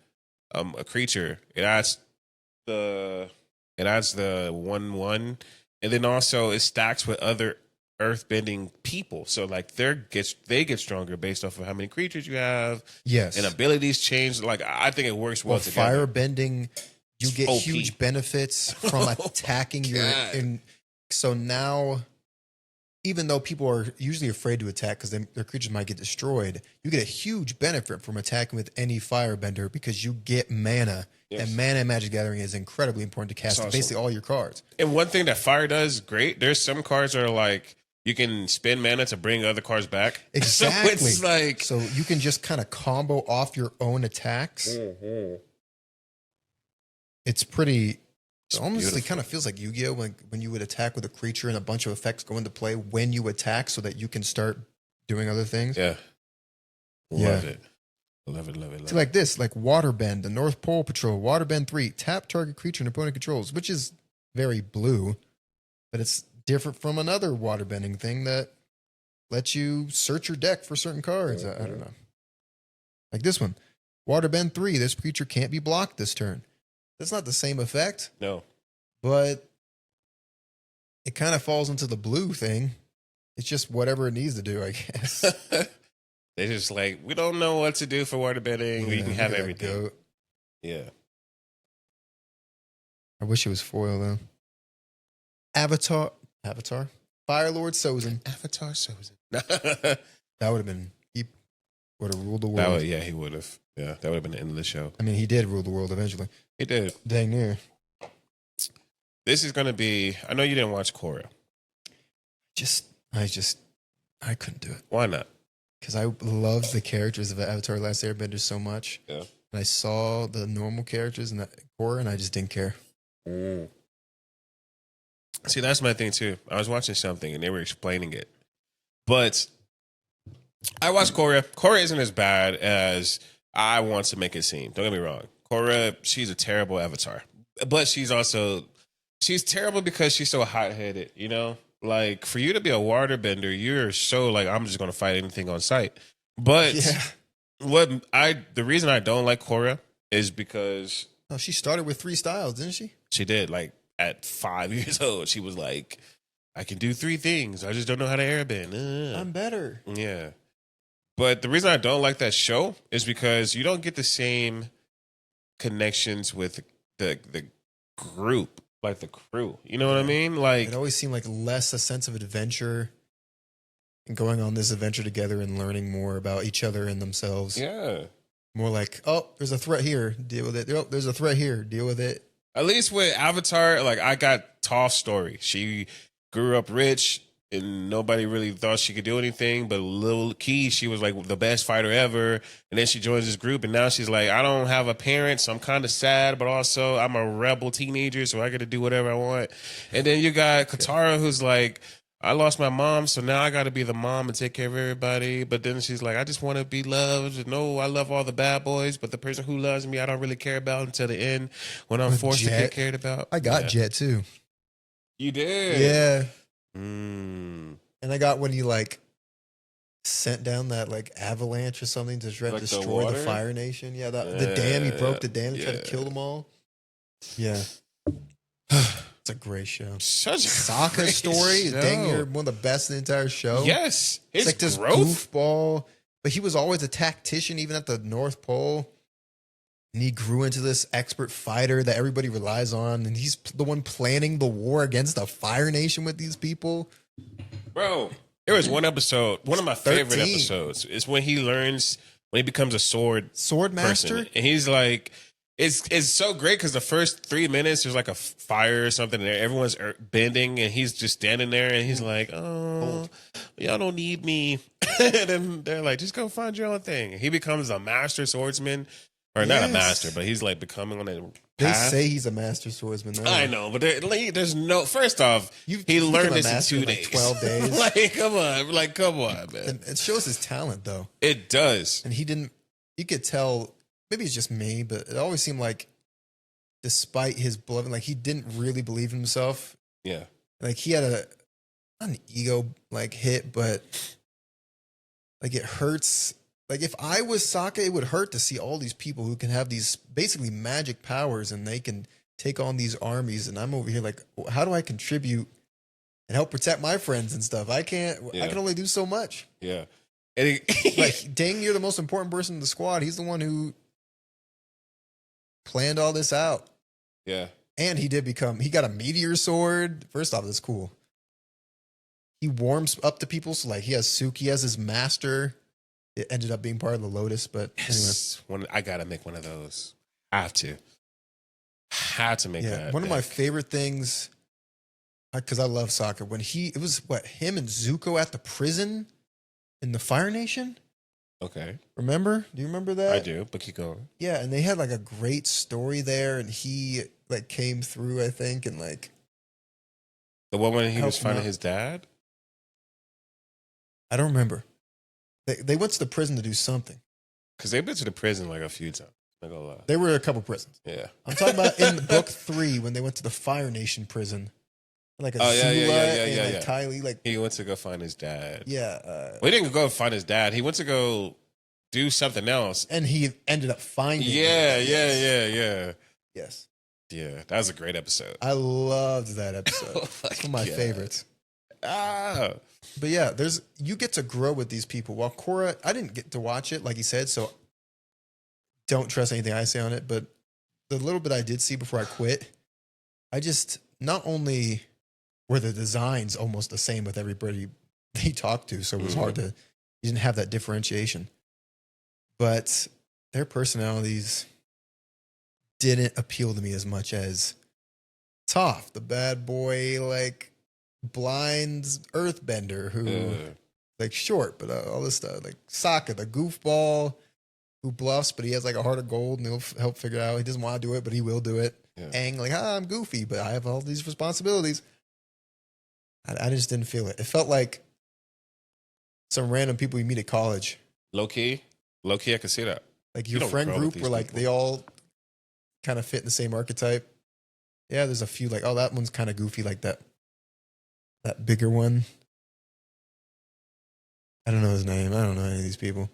a creature, it adds the 1/1, and then also it stacks with other earthbending people. So like they get stronger based off of how many creatures you have. Yes. And abilities change. Like I think it works well together. Firebending, you get OP. huge benefits from attacking so now, even though people are usually afraid to attack because their creatures might get destroyed, you get a huge benefit from attacking with any firebender because you get mana. Yes. And mana in Magic Gathering is incredibly important to cast Awesome. basically all your cards. And one thing that fire does great, there's some cards that are like, you can spend mana to bring other cards back. Exactly. So it's like, so you can just kind of combo off your own attacks. mm-hmm. It's pretty. It's It honestly beautiful. kind of feels like Yu-Gi-Oh! When you would attack with a creature and a bunch of effects go into play when you attack so that you can start doing other things. Yeah. Yeah. Love it. Love it, love it, love So it. like this, like Waterbend, the North Pole Patrol, Waterbend 3, tap target creature and opponent controls, which is very blue, but it's different from another waterbending thing that lets you search your deck for certain cards. I don't know. Like this one, Waterbend 3, this creature can't be blocked this turn. That's not the same effect, No. but it kind of falls into the blue thing. It's just whatever it needs to do, I guess. They just like, we don't know what to do for waterbending. We can have look at that everything. goat. Yeah. I wish it was foil though. Avatar, Firelord Sozin. Avatar Sozin. That would have been, he would have ruled the world. Yeah, he would have. Yeah, that would have been the end of the show. I mean, he did rule the world eventually. He did. Dang near. This is going to be, I know you didn't watch Korra. I couldn't do it. Why not? Because I loved the characters of Avatar Last Airbender so much. Yeah. And I saw the normal characters in that horror and I just didn't care. See, that's my thing too. I was watching something and they were explaining it. But I watched Korra. Korra isn't as bad as I want to make it seem. Don't get me wrong. Korra, she's a terrible avatar. But she's terrible because she's so hot-headed, you know? Like, for you to be a waterbender, you're so like, I'm just going to fight anything on sight. But the reason I don't like Korra is because Oh, she started with 3 styles, didn't she? she did, like, at 5 years old, she was like, I can do 3 things. I just don't know how to airbend. I'm better. Yeah. But the reason I don't like that show is because you don't get the same connections with the group, like the crew. You know what I mean? Like, It always seemed like less a sense of adventure and going on this adventure together and learning more about each other and themselves. yeah. More like, oh, there's a threat here, deal with it. Oh, there's a threat here, deal with it. At least with Avatar, like, I got Toph's story. She grew up rich and nobody really thought she could do anything. But Lil Key, she was like the best fighter ever. And then she joins this group and now she's like, I don't have a parent, so I'm kind of sad, but also I'm a rebel teenager, so I got to do whatever I want. And then you got Katara, who's like, I lost my mom, so now I got to be the mom and take care of everybody. But then she's like, I just want to be loved. No, I love all the bad boys, but the person who loves me, I don't really care about until the end when I'm With forced to Jet. get cared about. I got Yeah. Jet too. You did? Yeah. Mm. And I got when he like sent down that like avalanche or something to try to Like the destroy the water? Fire Nation. Yeah, the dam. He broke the dam and tried to Yeah. kill them all. Yeah. It's a great show. Such a Sokka's great story is show. dang near one of the best in the entire show. Yes. It's His like this growth. goofball, but he was always a tactician even at the North Pole. And he grew into this expert fighter that everybody relies on. And he's the one planning the war against the Fire Nation with these people. Bro, there was one episode, one of my favorite 13. episodes. It's when he becomes a sword Sword person. Master? And he's like, it's so great because the first 3 minutes there's like a fire or something and everyone's bending and he's just standing there and he's like, oh, y'all don't need me. And then they're like, just go find your own thing. And he becomes a master swordsman, or not a Yes. master, but he's like becoming on a They path. say he's a master swordsman. Though. I know, but there's no. First off, You he become learned a this in master 2 in, like, days. 12 days. come on, man. And it shows his talent though. It does. And you could tell, maybe it's just me, but it always seemed like despite his bluffing, like he didn't really believe in himself. Yeah, Like he had not an ego like hit, but like it hurts. Like if I was Sokka, it would hurt to see all these people who can have these basically magic powers and they can take on these armies. And I'm over here like, how do I contribute and help protect my friends and stuff? I can't. Yeah. I can only do so much. yeah. And Like, dang, you're the most important person in the squad. He's the one who planned all this out. yeah, And he got a meteor sword. First off, that's cool. he warms up to people. So like he has Suki as his master. It ended up being part of the Lotus, but Yes. I gotta make one of those. Have to make that. One of my favorite things, because I love Sokka. When it was him and Zuko at the prison in the Fire Nation. Okay. Remember? Do you remember that? I do, but keep going. Yeah, and they had like a great story there, and he like came through, I think, and like the one when he was helped him finding out. his dad. I don't remember. They went to the prison to do something. Because they've been to the prison like a few times. Not gonna lie. They were a couple prisons. Yeah. I'm talking about in book 3 when they went to the Fire Nation prison. Like Azula and like Kylie. Like he went to go find his dad. Yeah. Well, he didn't go find his dad. He went to go do something else. And he ended up finding Yeah. Yes. Yeah, that was a great episode. I loved that episode. Oh my It's one of my God. favorites. Ah. But yeah, you get to grow with these people. While Korra, I didn't get to watch it, like he said, so don't trust anything I say on it. But the little bit I did see before I quit, I just not only were the designs almost the same with everybody they talked to, so it was hard to, you didn't have that differentiation. But their personalities didn't appeal to me as much as Toph, the bad boy, like blind earthbender who like short, but all this stuff, like Sokka, the goofball who bluffs, but he has like a heart of gold and he'll help figure out. He doesn't want to do it, but he will do it. Yeah. Aang, like, I'm goofy, but I have all these responsibilities. I just didn't feel it. It felt like some random people you meet at college. Low key, I can see that. Like You your don't friend grow with group these where like people. they all kind of fit in the same archetype. Yeah, there's a few like, oh, that one's kind of goofy, like that bigger one. I don't know his name. I don't know any of these people.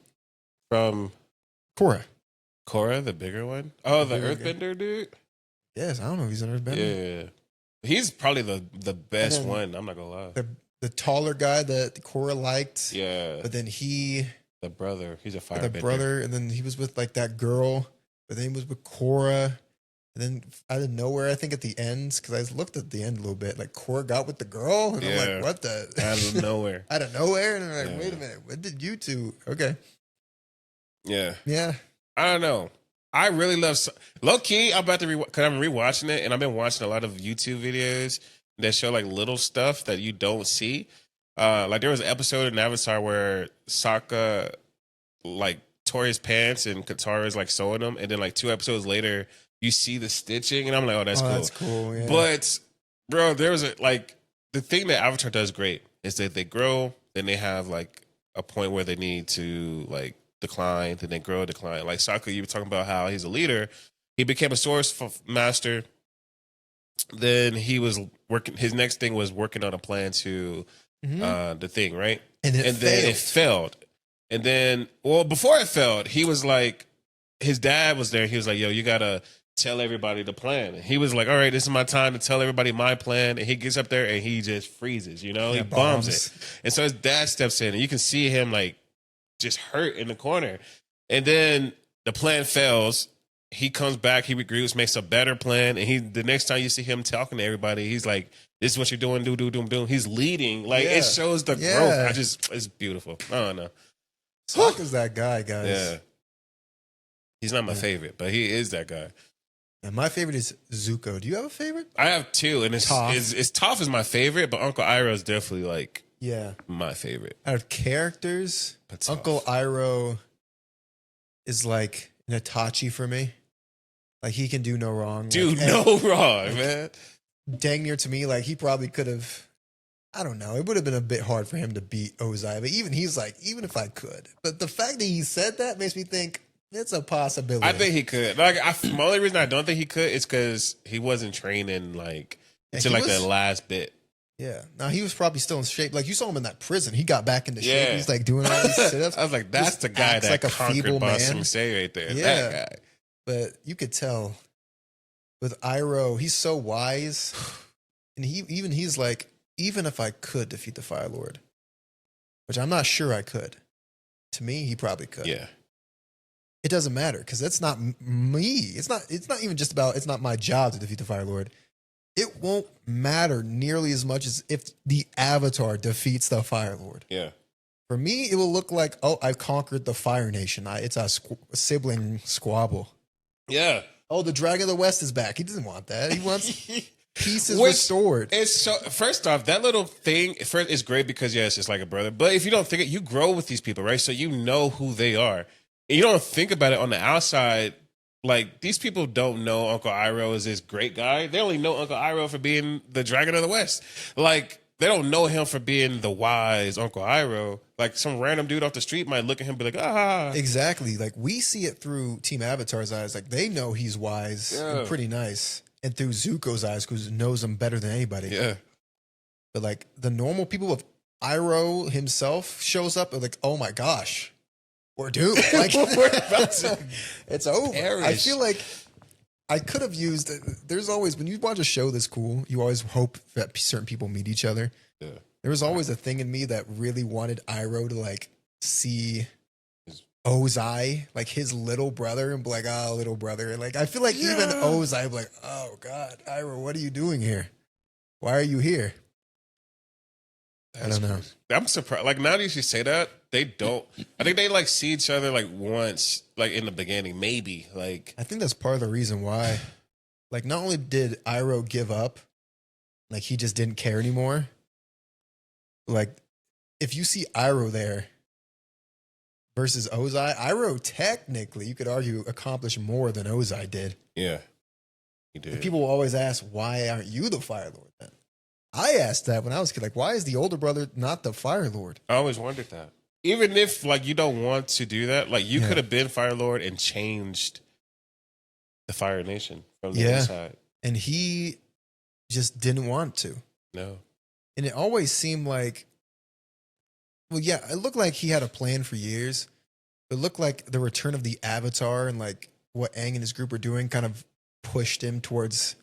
From Korra. Korra, the bigger one. Oh, the bigger guy. Earthbender dude. Yes, I don't know if he's an earthbender. Yeah, he's probably the best then one. I'm not gonna lie. The taller guy that Korra liked. Yeah, But then he, the brother. He's a the firebender. brother, and then he was with like that girl, but then he was with Korra. And then out of nowhere, I think at the end, because I looked at the end a little bit, like Korra got with the girl, and I'm Yeah. like, what the? Out of nowhere. Out of nowhere, and I'm like, Yeah. wait a minute, what did you two? Okay, Yeah, yeah, I don't know. I really love low key. I'm about to because I'm rewatching it, and I've been watching a lot of YouTube videos that show like little stuff that you don't see. Like there was an episode in Avatar where Sokka like tore his pants and Katara's like sewing them, and then like 2 episodes later, you see the stitching, and I'm like, oh, that's cool. That's cool. Yeah. But bro, there was the thing that Avatar does great is that they grow, then they have like a point where they need to like decline, then they grow, decline. Like Sokka, you were talking about how he's a leader. He became a source master. Then he was working. His next thing was working on a plan to the thing, right? and Then it failed. And then, well, before it failed, he was like, his dad was there. He was like, yo, you gotta tell everybody the plan. And he was like, all right, this is my time to tell everybody my plan. And he gets up there and he just freezes, you know, he bombs it. And so his dad steps in and you can see him like just hurt in the corner. And then the plan fails. He comes back, he regroups, makes a better plan. And the next time you see him talking to everybody, he's like, this is what you're doing, do. He's leading. Like it shows the growth. It's beautiful. I don't know. Sokka's that guy, guys. Yeah. He's not my favorite, but he is that guy. And my favorite is Zuko. Do you have a favorite? I have 2, and it's Toph is my favorite, but Uncle Iroh is definitely like my favorite. Out of characters, But Uncle Iroh is like an Itachi for me. Like he can do no wrong. Dude, like, no wrong, man. Dang near to me, like he probably could have. I don't know. It would have been a bit hard for him to beat Ozai, but he's like, even if I could. But the fact that he said that makes me think it's a possibility. I think he could. Like, my only reason I don't think he could is because he wasn't training like until like the last bit. Yeah. Now he was probably still in shape. Like you saw him in that prison. He got back into shape. He's like doing all these sit-ups. I was like, that's Just the guy acts that like a conquered feeble Boston man. Say right there. Yeah. That guy. But you could tell with Iroh, he's so wise. And he's like, even if I could defeat the Fire Lord, which I'm not sure I could, to me, he probably could. Yeah. It doesn't matter because that's not me. It's not even just about, it's not my job to defeat the Fire Lord. it won't matter nearly as much as if the Avatar defeats the Fire Lord. Yeah. For me, it will look like, oh, I've conquered the Fire Nation. It's a sibling squabble. Yeah. Oh, the Dragon of the West is back. He doesn't want that. He wants pieces Which restored. It's so. First off, that little thing first is great because yes, it's like a brother. But if you don't think it, you grow with these people, right? So you know who they are, and you don't think about it on the outside. Like these people don't know Uncle Iroh is this great guy. They only know Uncle Iroh for being the Dragon of the West. Like they don't know him for being the wise Uncle Iroh. Like some random dude off the street might look at him and be like, ah. Exactly. Like we see it through Team Avatar's eyes. Like they know he's wise and pretty nice. And through Zuko's eyes, because knows him better than anybody. Yeah. But like the normal people of Iroh himself shows up and like, oh my gosh, we're doomed. Like We're about to it's over. perish. I feel like I could have used. There's always when you watch a show that's cool, you always hope that certain people meet each other. Yeah. There was always a thing in me that really wanted Iroh to like see Ozai, like his little brother, and be like, oh, little brother. And like I feel like even Ozai be like, oh God, Iroh, what are you doing here? Why are you here? I don't know. I'm surprised. Like now that you say that, they don't. I think they like see each other like once, like in the beginning, maybe. Like I think that's part of the reason why. Like not only did Iroh give up, like he just didn't care anymore. Like if you see Iroh there versus Ozai, Iroh technically you could argue accomplished more than Ozai did. yeah, he did. And people will always ask, why aren't you the Fire Lord then? I asked that when I was a kid, like, why is the older brother not the Fire Lord? I always wondered that. Even if like you don't want to do that, like you could have been Fire Lord and changed the Fire Nation from the inside. And he just didn't want to. No. And it always seemed like, well, yeah, it looked like he had a plan for years. It looked like the return of the Avatar and like what Aang and his group were doing kind of pushed him towards,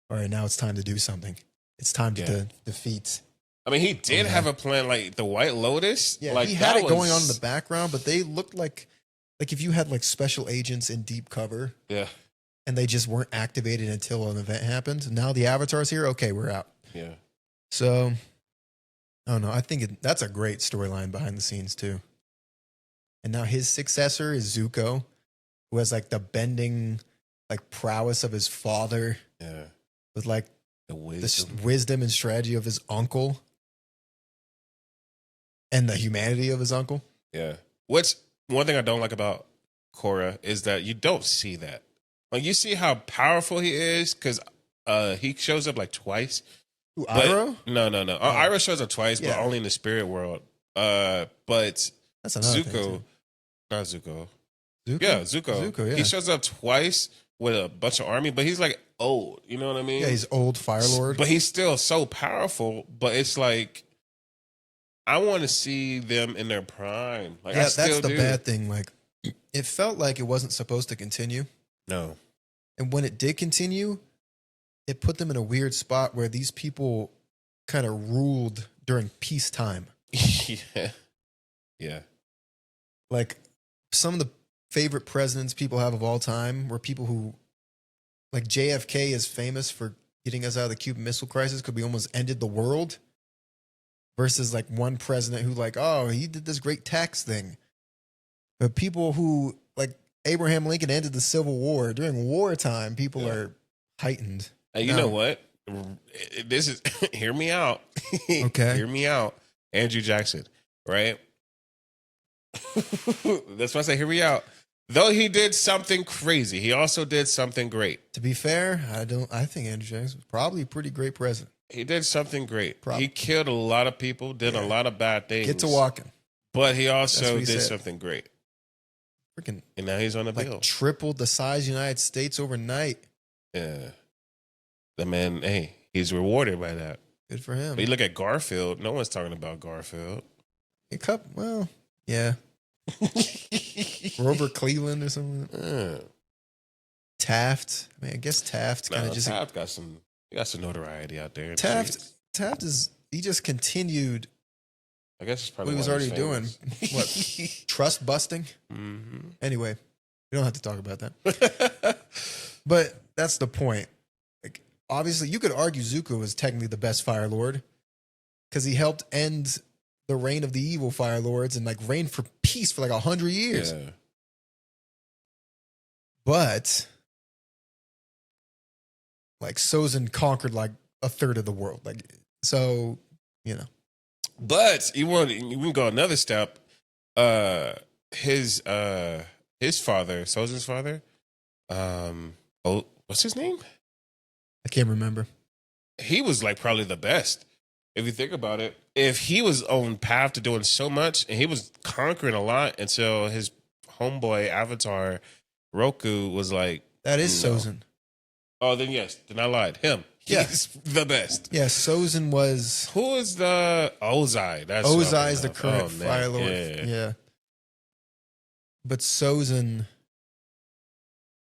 all right, now it's time to do something. It's time to defeat. I mean, he did have a plan, like the White Lotus. Yeah, like, he had it going on in the background, but they looked like if you had like special agents in deep cover. Yeah. And they just weren't activated until an event happened. Now the Avatar's here. Okay, we're out. Yeah. So, I don't know. I think that's a great storyline behind the scenes too. And now his successor is Zuko, who has like the bending, like prowess of his father. Yeah. With like the wisdom and strategy of his uncle. And the humanity of his uncle. Yeah. What's one thing I don't like about Korra is that you don't see that. Like you see how powerful he is because he shows up like twice. Who, Iroh? No. Iroh shows up twice, but only in the spirit world. But that's Zuko, not Zuko. Zuko? Yeah, Zuko. Zuko, yeah. He shows up twice with a bunch of army, but he's like old. You know what I mean? Yeah, he's old Fire Lord. But he's still so powerful. But it's like I want to see them in their prime. Like, yeah, that's the bad thing. Like, it felt like it wasn't supposed to continue. No. And when it did continue, it put them in a weird spot where these people kind of ruled during peacetime. Yeah. Yeah. Like, some of the favorite presidents people have of all time were people who, like JFK is famous for getting us out of the Cuban Missile Crisis because we almost ended the world. Versus like one president who like, oh, he did this great tax thing. But people who like Abraham Lincoln ended the Civil War. During wartime, people are heightened. Hey, you know what? This is, hear me out. Okay. Hear me out. Andrew Jackson, right? That's why I say hear me out. Though he did something crazy, he also did something great. To be fair, I think Andrew Jackson was probably a pretty great president. He did something great. Probably. He killed a lot of people, did a lot of bad things. Get to walking. But he also did something great. Freaking, and now he's on the bill. Tripled the size of the United States overnight. Yeah. The man, hey, he's rewarded by that. Good for him. But you look at Garfield, no one's talking about Garfield. Well, yeah. Grover Cleveland or something. Taft. I mean, I guess Taft kind of just... Taft got some notoriety out there. Taft he just continued. I guess it's probably what he was already doing. What? Trust busting? Mm-hmm. Anyway, we don't have to talk about that. But that's the point. Like, obviously, you could argue Zuko is technically the best Fire Lord because he helped end the reign of the evil Fire Lords and like reign for peace for like 100 years. Yeah. But like Sozin conquered like a third of the world. Like, so, you know. But you can go another step. His father, Sozin's father, what's his name? I can't remember. He was like probably the best. If you think about it, if he was on path to doing so much and he was conquering a lot until his homeboy avatar Roku was like, that is no. Sozin. Oh, then yes, then I lied. Him. Yeah. He's the best. Yeah, Sozin was. Who is the Ozai? That's Ozai is the current man. Fire Lord. Yeah. But Sozin,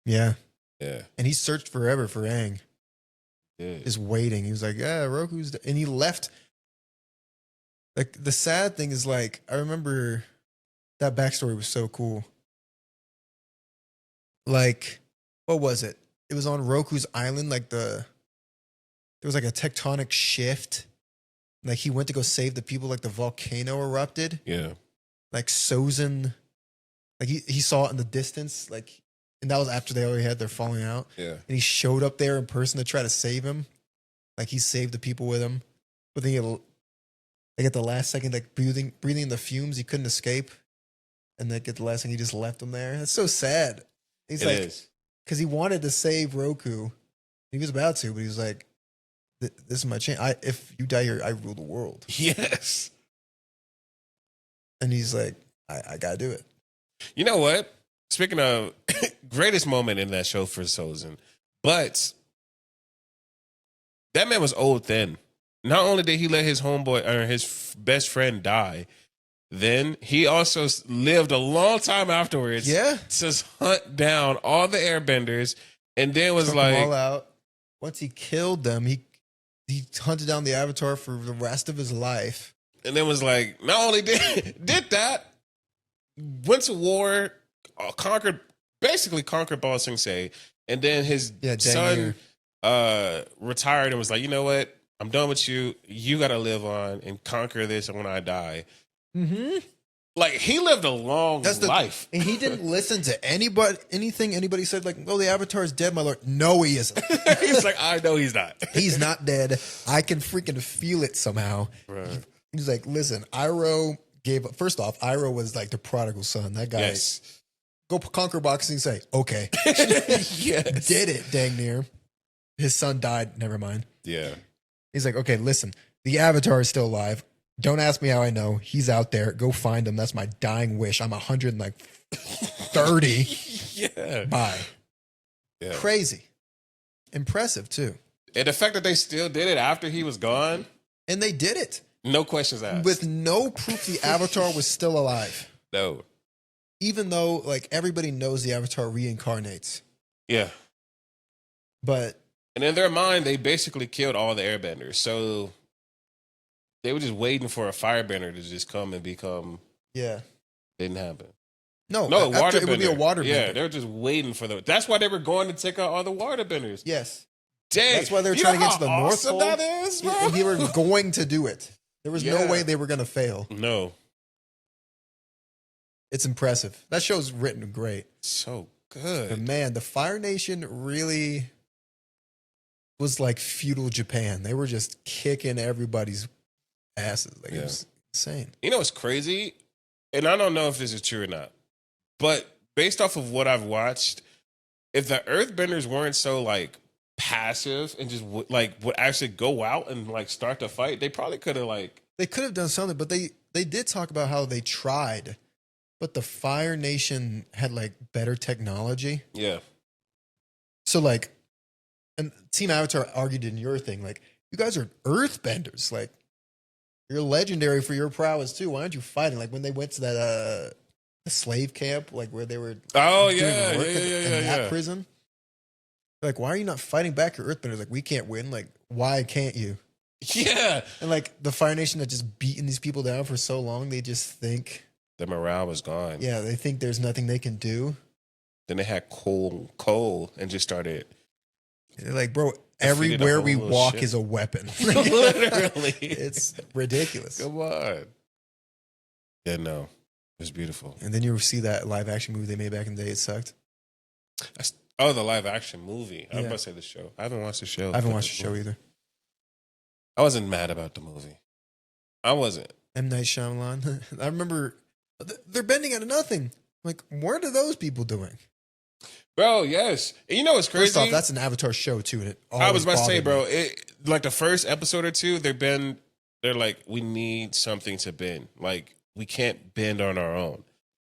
yeah. Yeah. And he searched forever for Aang. Yeah. Just waiting. He was like, yeah, Roku's. And he left. Like, the sad thing is, like, I remember that backstory was so cool. Like, what was it? It was on Roku's island, like there was like a tectonic shift. Like he went to go save the people, like the volcano erupted. Yeah. Like Sozin, like he saw it in the distance, like, and that was after they already had their falling out. Yeah. And he showed up there in person to try to save him. Like he saved the people with him. But then like at the last second, like breathing in the fumes, he couldn't escape. And like at the last thing, he just left him there. That's so sad. He's like, because he wanted to save Roku. He was about to, but he was like, this is my chance. If you die here, I rule the world. Yes. And he's like, I got to do it. You know what? Speaking of greatest moment in that show for Sozin, but that man was old then. Not only did he let his homeboy or his best friend die, then he also lived a long time afterwards. Yeah. To hunt down all the airbenders and then was Took like, them all out. Once he killed them, he hunted down the Avatar for the rest of his life. And then was like, not only did that, went to war, basically conquered Ba Sing Se, and then his son retired and was like, you know what? I'm done with you. You got to live on and conquer this when I die. Mm-hmm. Like, he lived a long life. And he didn't listen to anything anybody said, like, well, the Avatar is dead, my lord. No, he isn't. He's like, I know he's not. He's not dead. I can freaking feel it somehow. Right. He's like, listen, Iroh gave up. First off, Iroh was like the prodigal son. That guy. Yes. Go conquer boxing and say, okay. Yes. Did it, dang near. His son died. Never mind. Yeah. He's like, okay, listen, the Avatar is still alive. Don't ask me how I know. He's out there. Go find him. That's my dying wish. I'm 130. Yeah. Bye. Yeah. Crazy. Impressive, too. And the fact that they still did it after he was gone. And they did it. No questions asked. With no proof the Avatar was still alive. No. Even though, like, everybody knows the Avatar reincarnates. Yeah. But. And in their mind, they basically killed all the airbenders. So they were just waiting for a firebender to just come and become. Yeah. Didn't happen. No, waterbender. It would be a waterbender. Yeah, they were just waiting for the. That's why they were going to take out all the waterbenders. Yes. Dang. That's why they were trying to get to the North Pole. That is, bro. And they were going to do it. There was no way they were going to fail. No. It's impressive. That show's written great. So good. But man, the Fire Nation really was like feudal Japan. They were just kicking everybody's asses. Like, it was insane. You know what's crazy? And I don't know if this is true or not, but based off of what I've watched, if the Earthbenders weren't so like passive and just would actually go out and like start to fight, they probably could have they could have done something. But they did talk about how they tried, but the Fire Nation had like better technology. Yeah. So like, and Team Avatar argued in your thing, like, you guys are Earthbenders, like, you're legendary for your prowess too. Why aren't you fighting? Like when they went to that slave camp, like where they were in that prison. Like, why are you not fighting back your Earthbenders? Like, we can't win. Like, why can't you? Yeah. And like the Fire Nation that just beaten these people down for so long, they just think the morale was gone. Yeah, they think there's nothing they can do. Then they had coal and just started Like, bro, everywhere we walk is a weapon. Literally. It's ridiculous. Come on. Yeah, no. It's beautiful. And then you see that live action movie they made back in the day. It sucked. Oh, the live action movie. I was Yeah. about to say the show. I haven't watched the show. I haven't watched the show either. I wasn't mad about the movie. I wasn't. M. Night Shyamalan. I remember they're bending out of nothing. Like, what are those people doing? Bro, yes. And you know what's crazy? First off, that's an Avatar show too. And it I was about to say, always bro, bothered me. like the first episode or two, they're like, we need something to bend. Like, we can't bend on our own.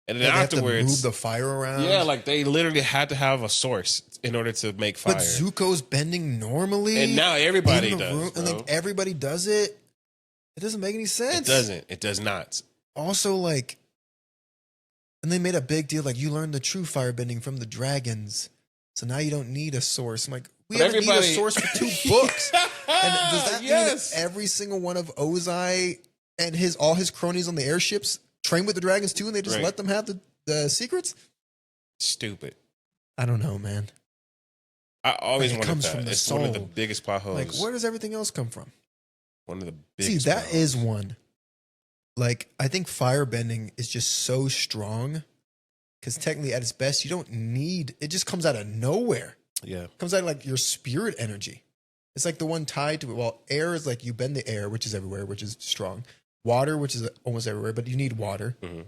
And then Like, they have to afterwards, move the fire around. yeah, like they literally had to have a source in order to make fire. But Zuko's bending normally, And now everybody in the does, room, and bro. like everybody does it. It doesn't make any sense. It doesn't. It does not. Also, like, and they made a big deal. Like, you learned the true firebending from the dragons, so now you don't need a source. I'm like, we But haven't need a source for 2 books. And does that mean that every single one of Ozai and all his cronies on the airships train with the dragons too, and they just Right. let them have the secrets? Stupid. I don't know, man. I always Like, it wanted comes that. from the It's one of the soul. biggest plot holes. Like, where does everything else come from? One of the See, biggest that plot is holes. one. Like, I think firebending is just so strong because technically, at its best, you don't need it. Just comes out of nowhere. Yeah. It comes out of like your spirit energy. It's like the one tied to it. Well, air is like you bend the air, which is everywhere, which is strong. Water, which is almost everywhere, but you need water. Mhm.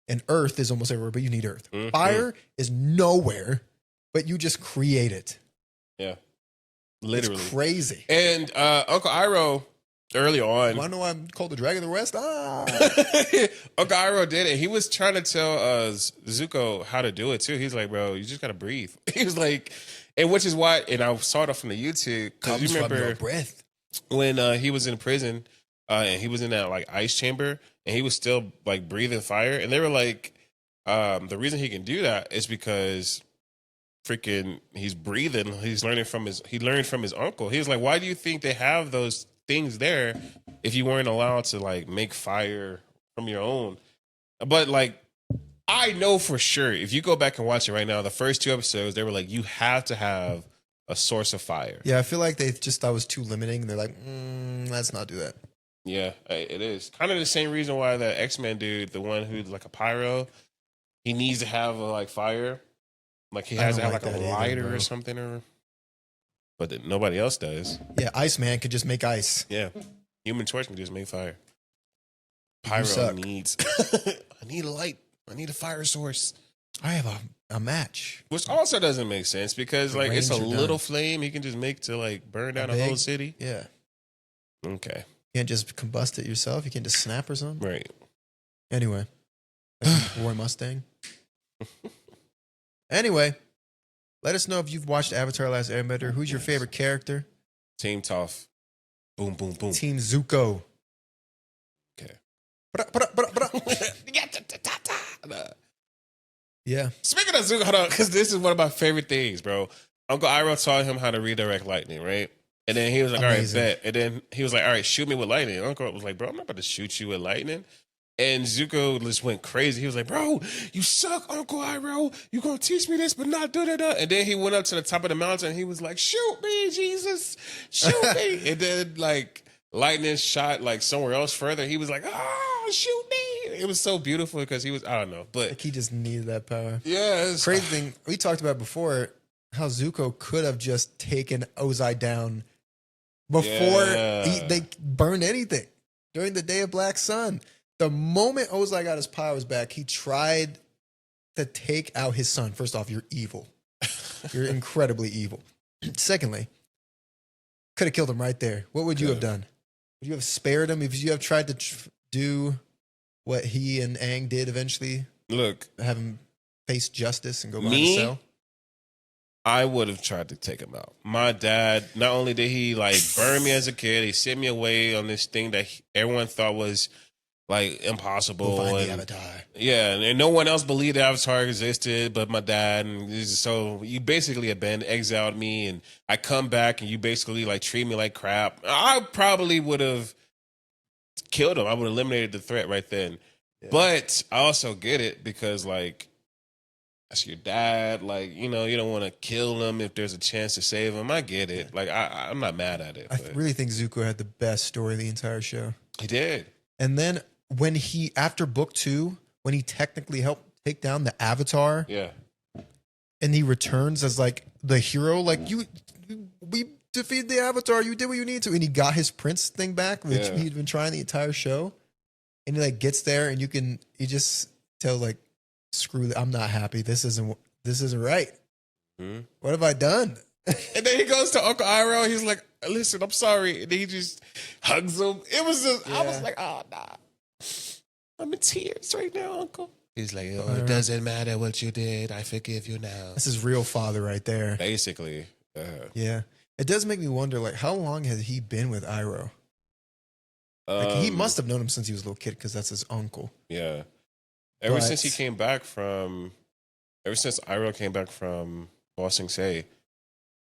And earth is almost everywhere, but you need earth. Mhm. Fire is nowhere, but you just create it. Yeah. Literally. It's crazy. And Uncle Iroh, early on, Want to know why I'm called the Dragon of the West? Ah. Uncle Iroh did it. He was trying to tell Zuko how to do it too. He's like, bro, you just gotta breathe. He was like, and which is why, and I saw it off from the YouTube because Comes you from your remember breath. when he was in prison and he was in that like ice chamber and he was still like breathing fire, and they were like, the reason he can do that is because freaking he's breathing. He learned from his uncle. He was like, why do you think they have those things there if you weren't allowed to like make fire from your own? But like, I know for sure if you go back and watch it right now, the first 2 episodes, they were like, you have to have a source of fire. Yeah, I feel like they just thought it was too limiting. They're like, let's not do that. Yeah, it is kind of the same reason why the X-Men dude, the one who's like a pyro, he needs to have a like fire, like he I has to don't have like like a that either, lighter bro. or something, but then nobody else does. Yeah, Iceman could just make ice. Yeah, Human Torch can just make fire. You Pyro suck. needs. I need a light. I need a fire source. I have a match. Which also doesn't make sense because The like it's a range are little done. flame he can just make to like burn down a big- whole city. Yeah. Okay, You can't just combust it yourself. You can't just snap or something. right. Anyway. Roy Mustang. Anyway. Let us know if you've watched Avatar Last Airbender. Who's your Yes. favorite character? Team Toph. Boom, boom, boom. Team Zuko. Okay. Yeah. Speaking of Zuko, hold on, because this is one of my favorite things, bro. Uncle Iroh taught him how to redirect lightning, right? And then he was like, Amazing. all right, bet. And then he was like, all right, shoot me with lightning. And Uncle was like, bro, I'm not about to shoot you with lightning. And Zuko just went crazy. He was like, bro, you suck, Uncle Iroh. You going to teach me this, but not da-da-da. And then he went up to the top of the mountain and he was like, shoot me, Jesus. Shoot me. And then, like, lightning shot, like, somewhere else further. He was like, oh, shoot me. It was so beautiful because he was, I don't know. But, Like he just needed that power. yeah. It's Crazy thing, we talked about before how Zuko could have just taken Ozai down before Yeah. they burned anything during the Day of Black Sun. The moment Ozai got his powers back, he tried to take out his son. First off, you're evil. You're incredibly evil. Secondly, could have killed him right there. What would you have done? Would you have spared him if you have tried to do what he and Aang did eventually? Look, Have him face justice and go behind Me? the cell? I would have tried to take him out. My dad, not only did he like burn me as a kid, he sent me away on this thing that everyone thought was like impossible. Go find the and- Avatar. Yeah, and no one else believed the Avatar existed but my dad. And so you basically exiled me, and I come back and you basically like treat me like crap. I probably would have killed him. I would have eliminated the threat right then. Yeah. But I also get it because like that's your dad. Like, you know, you don't want to kill him if there's a chance to save him. I get it. Like, I'm not mad at it. I But really think Zuko had the best story of the entire show. he did. And then when after book 2, when he technically helped take down the Avatar, Yeah. and he returns as like the hero, like we defeated the Avatar, you did what you need to, and he got his prince thing back, which he'd been trying the entire show, and he like gets there, and he just tells like, screw that, I'm not happy. This isn't right. Mm-hmm. What have I done? And then he goes to Uncle Iroh. He's like, listen, I'm sorry. And then he just hugs him. It was just, I was like, oh, nah. I'm in tears right now, Uncle. He's like, oh, it doesn't matter what you did. I forgive you now. This is real father right there. Basically. Yeah. It does make me wonder, like, how long has he been with Iroh? Like, he must have known him since he was a little kid because that's his uncle. Yeah. Ever since Iroh came back from Ba Sing Se,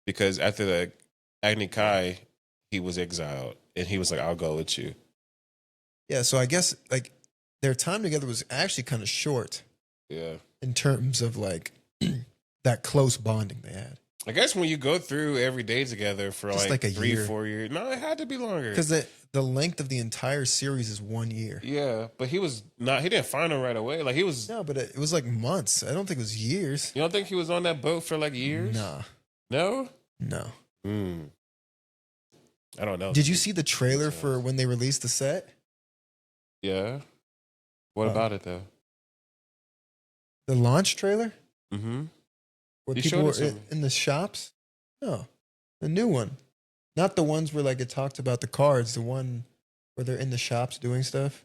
because after the Agni Kai, he was exiled, and he was like, I'll go with you. Yeah, so I guess, like, their time together was actually kind of short. Yeah. In terms of, like, that close bonding they had. I guess when you go through every day together for just like a 3-4 years. No, it had to be longer. Because the length of the entire series is 1 year. Yeah, but he didn't find her right away. Like, he was. No, but it was like months. I don't think it was years. You don't think he was on that boat for like years? Nah. No? No. I don't know. Did you see the trailer for when they released the set? Yeah. What about it, though? The launch trailer? Mm-hmm. Where people were in the shops? No. The new one. Not the ones where, like, it talked about the cards. The one where they're in the shops doing stuff.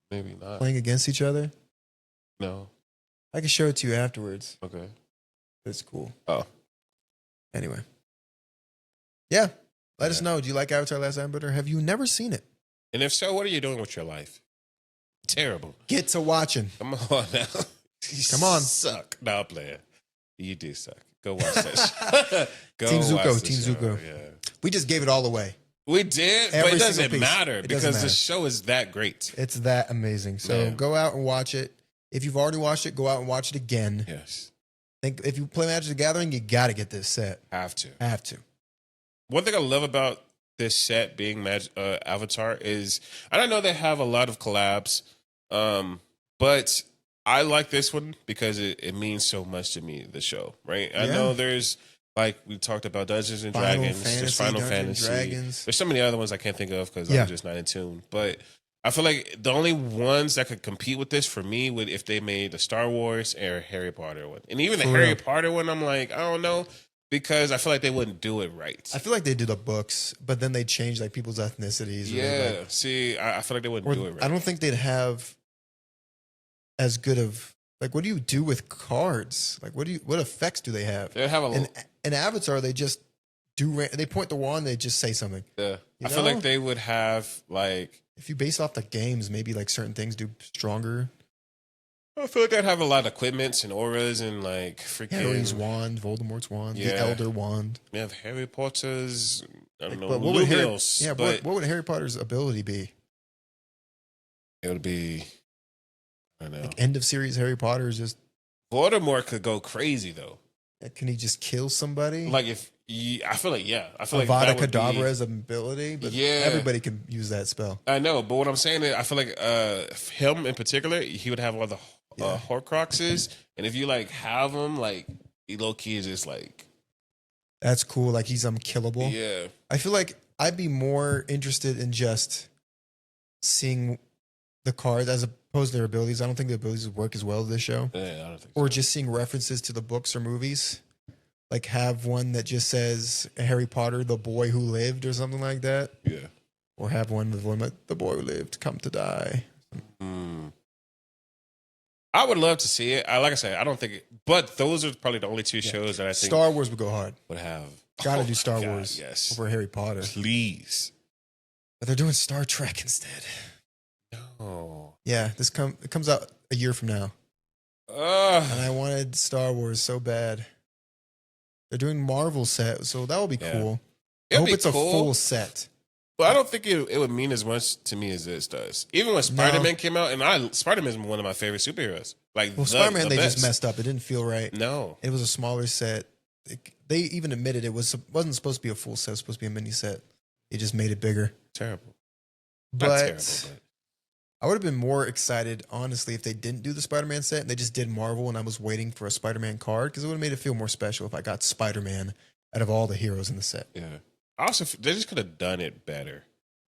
Maybe not. Playing against each other. No. I can show it to you afterwards. Okay. It's cool. Oh. Anyway. Yeah. Let us know. Do you like Avatar Last Airbender? Have you never seen it? And if so, what are you doing with your life? Terrible. Get to watching. Come on now. Come on. Suck. No, I'm playing. You do suck. Go watch that. Team Zuko. Yeah. We just gave it all away. We did, but it doesn't matter because the show is that great. It's that amazing. So go out and watch it. If you've already watched it, go out and watch it again. Yes. If you play Magic the Gathering, you got to get this set. Have to. One thing I love about this set being Avatar is, and I know they have a lot of collabs, but I like this one because it means so much to me, the show, right? I know there's, like we talked about, Dungeons and Dragons, there's Final Fantasy. There's so many other ones I can't think of because I'm just not in tune. But I feel like the only ones that could compete with this for me would if they made the Star Wars or Harry Potter one. And even the Harry Potter one, I'm like, I don't know, because I feel like they wouldn't do it right. I feel like they do the books, but then they change like people's ethnicities. Yeah, see, I feel like they wouldn't do it right. I don't think they'd have as good of, like, what do you do with cards? Like, what effects do they have? They have in Avatar, they just they point the wand, they just say something. Yeah, I feel like they would have, like, if you base off the games, maybe like certain things do stronger. I feel like they'd have a lot of equipments and auras and like freaking Harry's wand, Voldemort's wand, the Elder wand. We have Harry Potter's. I don't know. But what would Harry Potter's ability be? It would be, I don't know. Like end of series Harry Potter is just. Voldemort could go crazy though. Can he just kill somebody? Like I feel like Avada Kedavra's ability, but everybody can use that spell. I know, but what I'm saying is, I feel like him in particular, he would have all the Horcruxes, and if you like have him, like he low key is just like, that's cool. Like he's unkillable. Yeah, I feel like I'd be more interested in just seeing the cards as opposed to their abilities. I don't think the abilities would work as well as this show. Yeah, I don't think or just seeing references to the books or movies. Like have one that just says Harry Potter, the boy who lived, or something like that. Yeah. Or have one with the boy who lived, come to die. I would love to see it. Like I said, I don't think but those are probably the only two shows that I think Star Wars would go hard. Would have. Gotta do Star Wars over Harry Potter. Please. But they're doing Star Trek instead. No. Yeah, it comes out a year from now. And I wanted Star Wars so bad. They're doing Marvel set, so that will be cool. I hope it's a full set. Well, I don't think it would mean as much to me as this does. Even when Spider-Man came out, and Spider-Man is one of my favorite superheroes. Like, Spider-Man, the they best. just messed up. It didn't feel right. No. It was a smaller set. They even admitted it wasn't supposed to be a full set. It was supposed to be a mini set. It just made it bigger. Terrible. But Not terrible, but I would have been more excited, honestly, if they didn't do the Spider-Man set and they just did Marvel and I was waiting for a Spider-Man card, because it would have made it feel more special if I got Spider-Man out of all the heroes in the set. yeah. Also, they just could have done it better.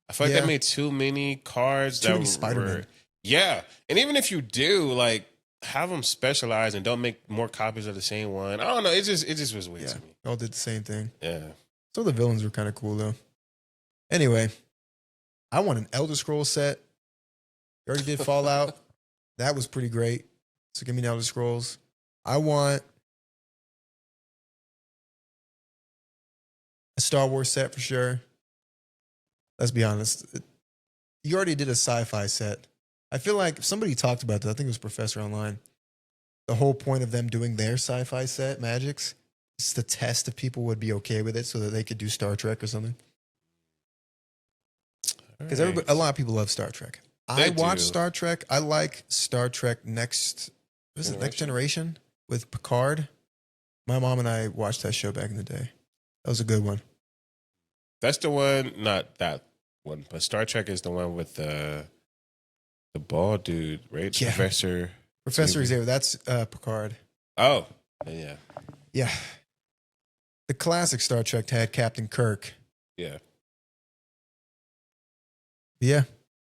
I feel like they made too many cards. Too many Spider-Man. Yeah. And even if you do, like, have them specialized and don't make more copies of the same one. I don't know. It just was weird to me. All did the same thing. Yeah. Some of the villains were kind of cool, though. Anyway, I want an Elder Scrolls set. You already did Fallout. That was pretty great. So give me an Elder Scrolls. I want a Star Wars set for sure. Let's be honest. You already did a sci-fi set. I feel like somebody talked about that. I think it was Professor Online. The whole point of them doing their sci-fi set, Magics, is to test if people would be okay with it so that they could do Star Trek or something. Because a lot of people love Star Trek. I watch Star Trek. I like Star Trek Next Generation with Picard. My mom and I watched that show back in the day. That was a good one. That's the one, not that one, but Star Trek is the one with the bald dude, right? Yeah. Professor Xavier. That's Picard. Oh, yeah. Yeah. The classic Star Trek had Captain Kirk. Yeah. Yeah.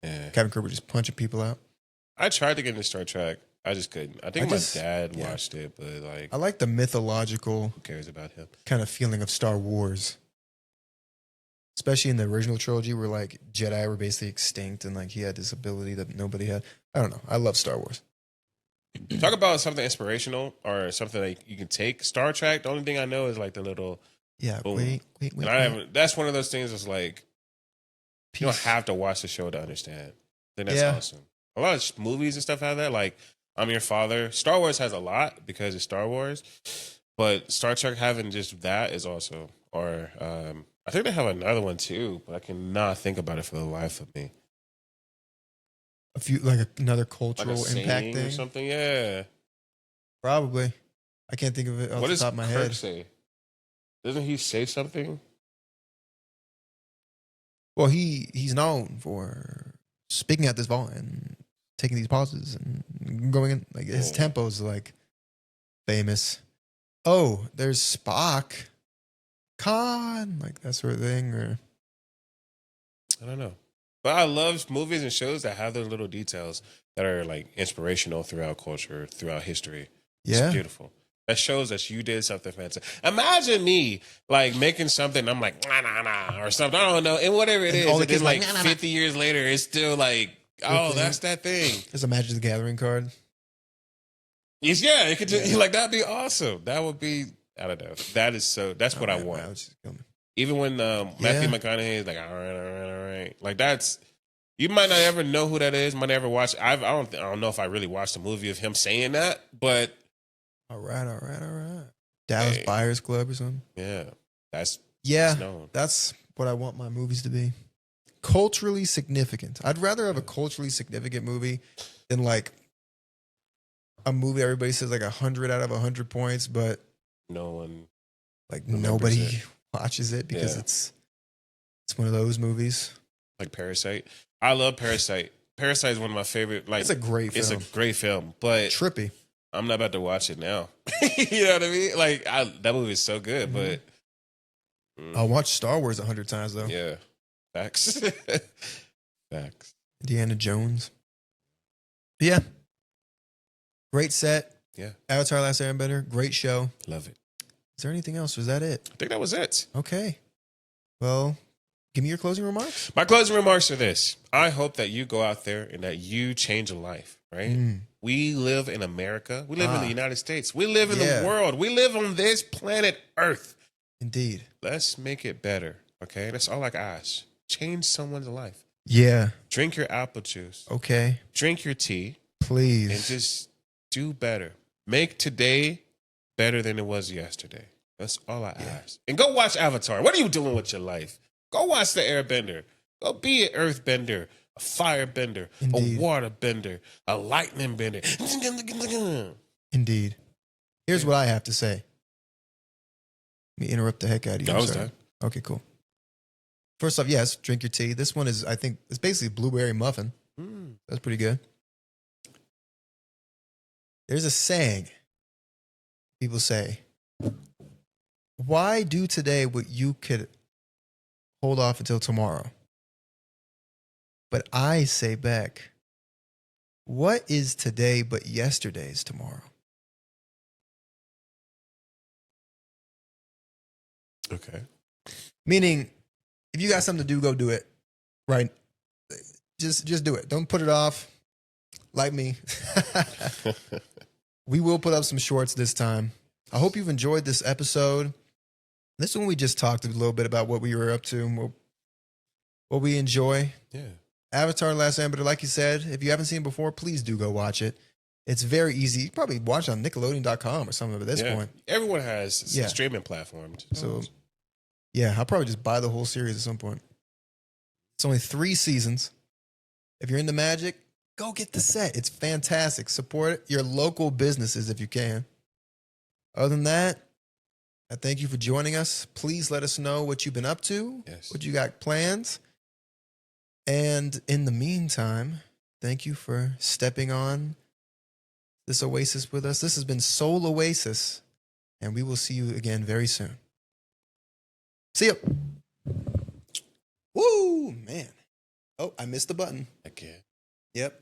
Yeah. Captain Kirk was just punching people out. I tried to get into Star Trek. I just couldn't. I think my dad watched it, but like, I like the mythological who cares about him? kind of feeling of Star Wars. Especially in the original trilogy where like Jedi were basically extinct and like he had this ability that nobody had. I don't know. I love Star Wars. Talk about something inspirational or something that you can take. Star Trek, the only thing I know is like the little boom. Wait. And that's one of those things that's like, Peace. you don't have to watch the show to understand. I think that's awesome. A lot of movies and stuff have that. Like, I'm Your Father. Star Wars has a lot because it's Star Wars. But Star Trek having just that is also. Or I think they have another one too, but I cannot think about it for the life of me. A few like another cultural Like a impact saying thing. or something. Yeah. Probably. I can't think of it off the top of my What does Kirk head. say? Doesn't he say something? Well, he's known for speaking at this volume and taking these pauses and going in. Like his tempo is like famous. Oh, there's Spock, Khan, like that sort of thing. Or I don't know. But I love movies and shows that have those little details that are like inspirational throughout culture, throughout history. yeah, It's beautiful. That shows that you did something fancy. Imagine me like making something. I'm like nah or something. I don't know, and whatever it And is, all the and then kids like like, nah. 50 years later, it's still like, oh, thing. that's that thing. there's a Magic the Gathering card. It's, yeah, it could just, like that'd be awesome. That would be. I don't know. That is so. That's what I want. Wow, just kill me. Even when Matthew McConaughey is like, all right, like that's. You might not ever know who that is. Might never watch. I don't know if I really watched a movie of him saying that, but All right. Dallas Hey. Buyers Club or something. yeah, that's known. That's what I want my movies to be. Culturally significant. I'd rather have a culturally significant movie than like a movie everybody says like 100 out of 100 points, but No one like remembers nobody it. watches it because Yeah. it's one of those movies. like Parasite. I love Parasite. Parasite is one of my favorite. Like It's a great film. It's a great film, but Trippy. I'm not about to watch it now. You know what I mean? Like that movie is so good, but I'll watch Star Wars 100 times though. yeah, facts, facts. Indiana Jones. Yeah. Great set. Yeah, Avatar Last Airbender. Great show. love it. Is there anything else? Was that it? I think that was it. Okay. Well, give me your closing remarks. My closing remarks are this. I hope that you go out there and that you change a life, right? We live in America. We live in the United States. We live in the world. We live on this planet Earth. Indeed. Let's make it better, okay? That's all I ask. Change someone's life. Yeah. Drink your apple juice. Okay. Drink your tea. Please. And just do better. Make today better than it was yesterday. That's all I ask. And go watch Avatar. What are you doing with your life? Go watch The Airbender. Go be an earthbender, a firebender, Indeed. a waterbender, a lightning bender. Indeed. Here's what I have to say. Let me interrupt the heck out of you. I I'm was sorry. done. Okay, cool. First off, yes, drink your tea. This one is, I think, it's basically a blueberry muffin. That's pretty good. There's a saying people say, why do today what you could hold off until tomorrow? But I say back, what is today but yesterday's tomorrow? Okay. Meaning, if you got something to do, go do it. Right? Just do it. Don't put it off. Like me. We will put up some shorts this time. I hope you've enjoyed this episode. This one we just talked a little bit about what we were up to and what we enjoy. Yeah. Avatar: Last Airbender, like you said, if you haven't seen it before, please do go watch it. It's very easy. You can probably watch it on Nickelodeon.com or something at this point. Everyone has Yeah. a streaming platform. So, yeah, I'll probably just buy the whole series at some point. It's only 3 seasons. If you're into magic, go get the set. It's fantastic. Support your local businesses if you can. Other than that, I thank you for joining us. Please let us know what you've been up to, what you got plans. And in the meantime, thank you for stepping on this Oasis with us. This has been Soul Oasis, and we will see you again very soon. See ya. Woo, man. Oh, I missed the button. Again. Yep.